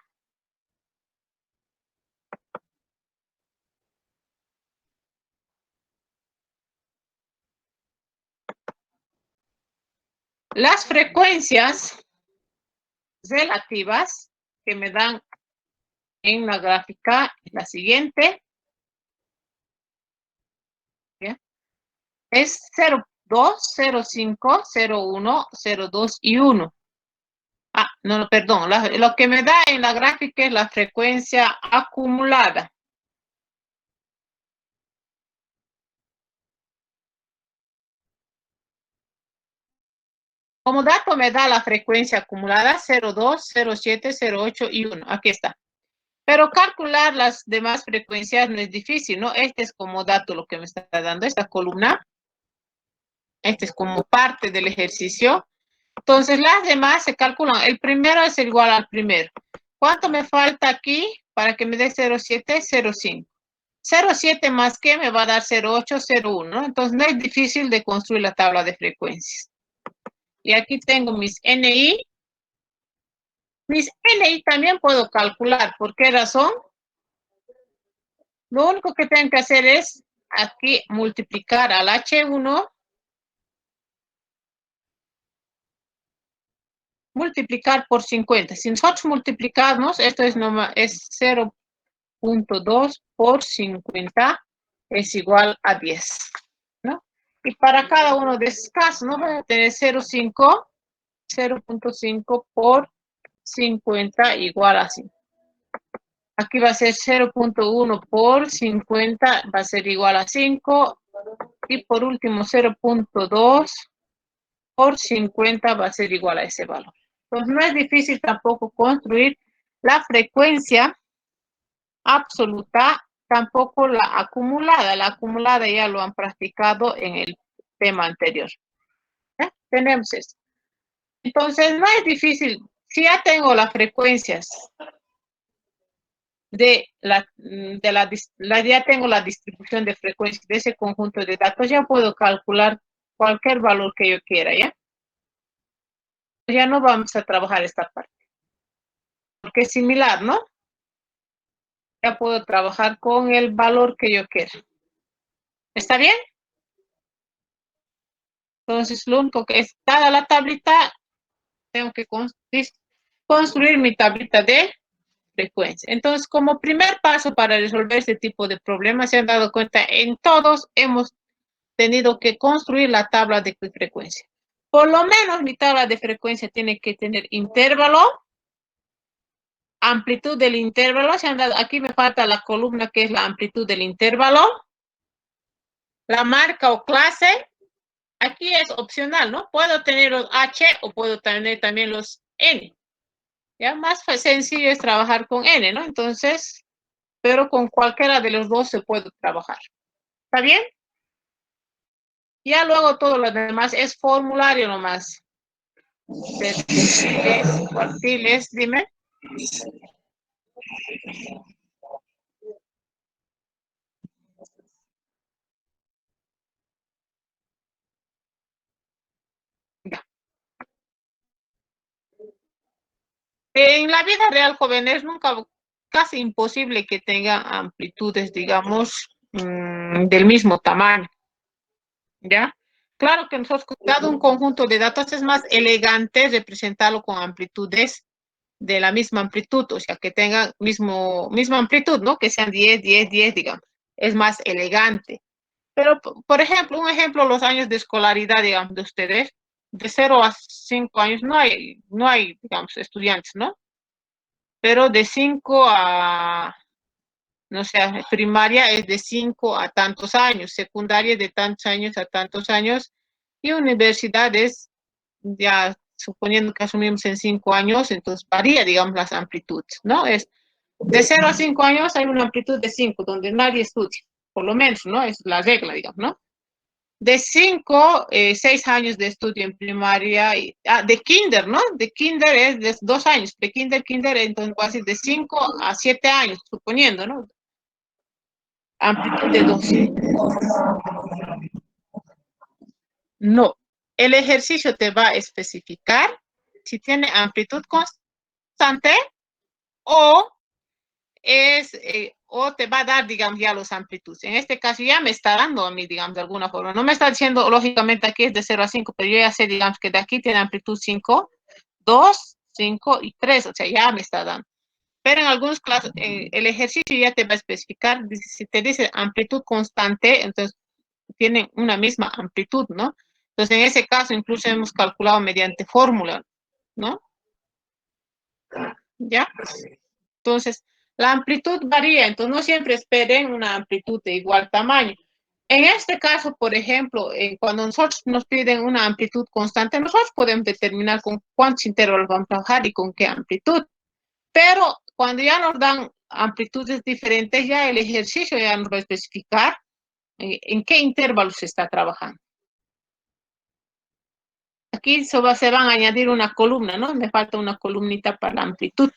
A: Las frecuencias relativas que me dan en la gráfica es la siguiente, ¿ya? Es 0,2, 0,5, 0,1, 0,2 y 1. Ah, no, perdón, lo que me da en la gráfica es la frecuencia acumulada. Como dato me da la frecuencia acumulada 0,2, 0,7, 0,8 y 1. Aquí está. Pero calcular las demás frecuencias no es difícil, ¿no? Este es como dato lo que me está dando esta columna. Este es como parte del ejercicio. Entonces, las demás se calculan. El primero es igual al primero. ¿Cuánto me falta aquí para que me dé 0,7? 0,5. 0,7 más que me va a dar 0,8, 0,1, ¿no? Entonces, no es difícil de construir la tabla de frecuencias. Y aquí tengo mis NI. Mis NI también puedo calcular. ¿Por qué razón? Lo único que tengo que hacer es aquí multiplicar al H1, multiplicar por 50. Si nosotros multiplicamos, esto es 0,2 por 50 es igual a 10, ¿no? Y para cada uno de esos casos, ¿no? Voy a tener 0,5 por 50 igual a 5. Aquí va a ser 0,1 por 50, va a ser igual a 5. Y por último, 0,2 por 50 va a ser igual a ese valor. Entonces, no es difícil tampoco construir la frecuencia absoluta, tampoco la acumulada. La acumulada ya lo han practicado en el tema anterior. Tenemos esto. Entonces, no es difícil. Si ya tengo las frecuencias ya tengo la distribución de frecuencias de ese conjunto de datos, ya puedo calcular cualquier valor que yo quiera, ¿ya? Ya no vamos a trabajar esta parte, porque es similar, ¿no? Ya puedo trabajar con el valor que yo quiera. ¿Está bien? Entonces, lo único que es, dada la tablita, tengo que construir mi tablita de frecuencia. Entonces, como primer paso para resolver este tipo de problemas, se han dado cuenta, en todos hemos tenido que construir la tabla de frecuencia. Por lo menos mi tabla de frecuencia tiene que tener intervalo, amplitud del intervalo. Se han dado, aquí me falta la columna que es la amplitud del intervalo, la marca o clase. Aquí es opcional, ¿no? Puedo tener los H o puedo tener también los N. Ya más sencillo es trabajar con N, ¿no? Entonces, pero con cualquiera de los dos se puede trabajar. ¿Está bien? Ya luego todo lo demás es formulario nomás. Cuartiles, dime. Ya. En la vida real, jóvenes, nunca, casi imposible que tengan amplitudes, digamos, del mismo tamaño, ¿ya? Claro que nosotros, dado un conjunto de datos, es más elegante representarlo con amplitudes de la misma amplitud, o sea, que tengan misma amplitud, ¿no? Que sean 10, 10, 10, digamos. Es más elegante. Pero, por ejemplo, un ejemplo, los años de escolaridad, digamos, de ustedes, de 0 a 5 años no hay, digamos, estudiantes, ¿no? Pero de 5 a, no sé, primaria es de 5 a tantos años, secundaria de tantos años a tantos años, y universidades, ya suponiendo que asumimos en 5 años, entonces varía, digamos, las amplitudes, ¿no? Es de 0 a 5 años hay una amplitud de 5, donde nadie estudia, por lo menos, ¿no? Es la regla, digamos, ¿no? De 5, 6 años de estudio en primaria, de kinder, ¿no? De kinder es de 2 años, de kinder, entonces va a ser de 5 a 7 años, suponiendo, ¿no? Amplitud de 12. No, el ejercicio te va a especificar si tiene amplitud constante o o te va a dar, digamos, ya los amplitudes. En este caso ya me está dando a mí, digamos, de alguna forma. No me está diciendo, lógicamente, aquí es de 0 a 5, pero yo ya sé, digamos, que de aquí tiene amplitud 5, 2, 5 y 3, o sea, ya me está dando. Pero en algunos casos, el ejercicio ya te va a especificar, si te dice amplitud constante, entonces tienen una misma amplitud, ¿no? Entonces, en ese caso, incluso hemos calculado mediante fórmula, ¿no? ¿Ya? Entonces, la amplitud varía, entonces no siempre esperen una amplitud de igual tamaño. En este caso, por ejemplo, cuando nosotros nos piden una amplitud constante, nosotros podemos determinar con cuántos intervalos vamos a trabajar y con qué amplitud. Pero cuando ya nos dan amplitudes diferentes, ya el ejercicio ya nos va a especificar en qué intervalos se está trabajando. Aquí se van a añadir una columna, ¿no? Me falta una columnita para la amplitud.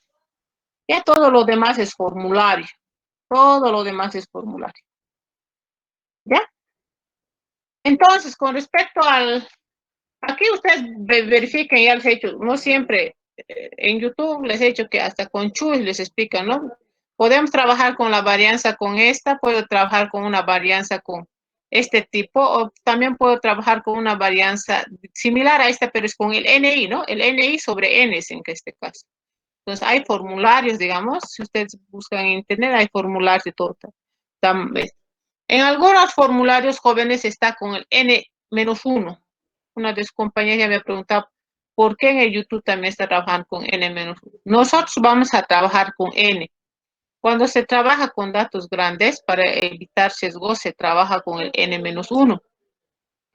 A: Ya todo lo demás es formulario. Todo lo demás es formulario. ¿Ya? Entonces, con respecto aquí ustedes verifiquen, ya les he hecho, no siempre en YouTube les he hecho que hasta con Chuy les explican, ¿no? Podemos trabajar con la varianza con esta, puedo trabajar con una varianza con este tipo, o también puedo trabajar con una varianza similar a esta, pero es con el NI, ¿no? El NI sobre N es en este caso. Entonces, hay formularios, digamos, si ustedes buscan en internet, hay formularios de todo. En algunos formularios jóvenes está con el N-1. Una de sus compañeras ya me ha preguntado por qué en el YouTube también está trabajando con N-1. Nosotros vamos a trabajar con N. Cuando se trabaja con datos grandes, para evitar sesgos, se trabaja con el N-1.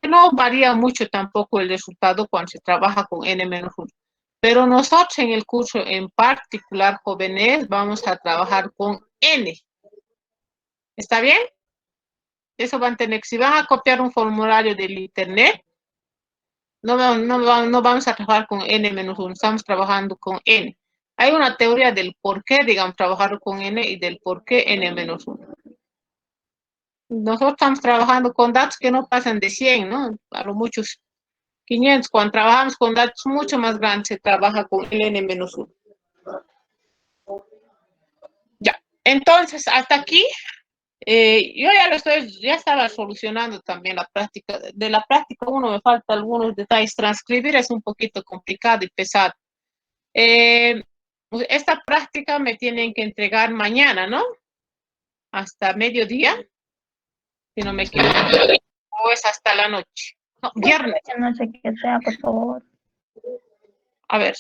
A: No varía mucho tampoco el resultado cuando se trabaja con N-1. Pero nosotros en el curso en particular, jóvenes, vamos a trabajar con N. ¿Está bien? Eso van a tener, si van a copiar un formulario del internet, no vamos a trabajar con N-1, estamos trabajando con N. Hay una teoría del por qué, digamos, trabajar con N y del por qué N-1. Nosotros estamos trabajando con datos que no pasan de 100, ¿no? A lo muchos 500. Cuando trabajamos con datos mucho más grandes, se trabaja con el N-1. Ya, entonces, hasta aquí. Yo ya estaba solucionando también la práctica. De la práctica 1 me faltan algunos detalles. Transcribir es un poquito complicado y pesado. Esta práctica me tienen que entregar mañana, ¿no? Hasta mediodía, si no me equivoco. O es hasta la noche. No, viernes.
E: No sé qué sea, por favor.
A: A ver.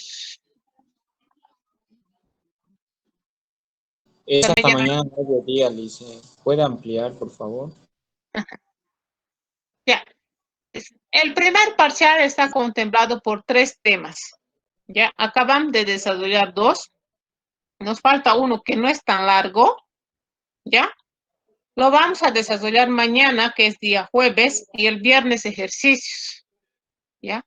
D: Es hasta mañana mediodía, Lice. ¿Puede ampliar, por favor?
A: Ya. El primer parcial está contemplado por 3 temas. Ya, acabamos de desarrollar 2. Nos falta uno que no es tan largo. ¿Ya? Lo vamos a desarrollar mañana, que es día jueves, y el viernes ejercicios. ¿Ya?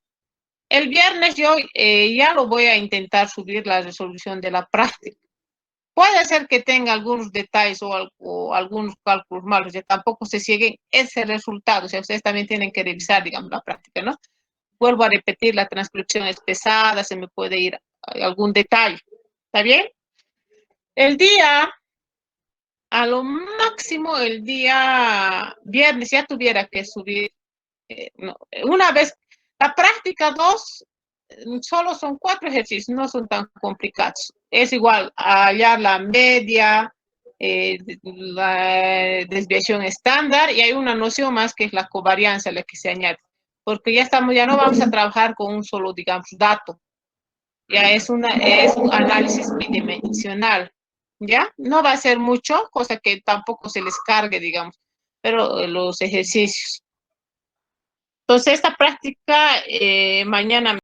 A: El viernes yo ya lo voy a intentar subir la resolución de la práctica. Puede ser que tenga algunos detalles o algunos cálculos malos, ya tampoco se sigue ese resultado. O sea, ustedes también tienen que revisar, digamos, la práctica, ¿no? Vuelvo a repetir, la transcripción es pesada, se me puede ir algún detalle. ¿Está bien? El día a lo máximo el día viernes ya tuviera que subir. No, una vez, la práctica 2, solo son 4 ejercicios, no son tan complicados. Es igual hallar la media, la desviación estándar, y hay una noción más que es la covariancia la que se añade, porque ya no vamos a trabajar con un solo, digamos, dato. Ya es un análisis bidimensional, ¿ya? No va a ser mucho, cosa que tampoco se les cargue, digamos, pero los ejercicios. Entonces, esta práctica mañana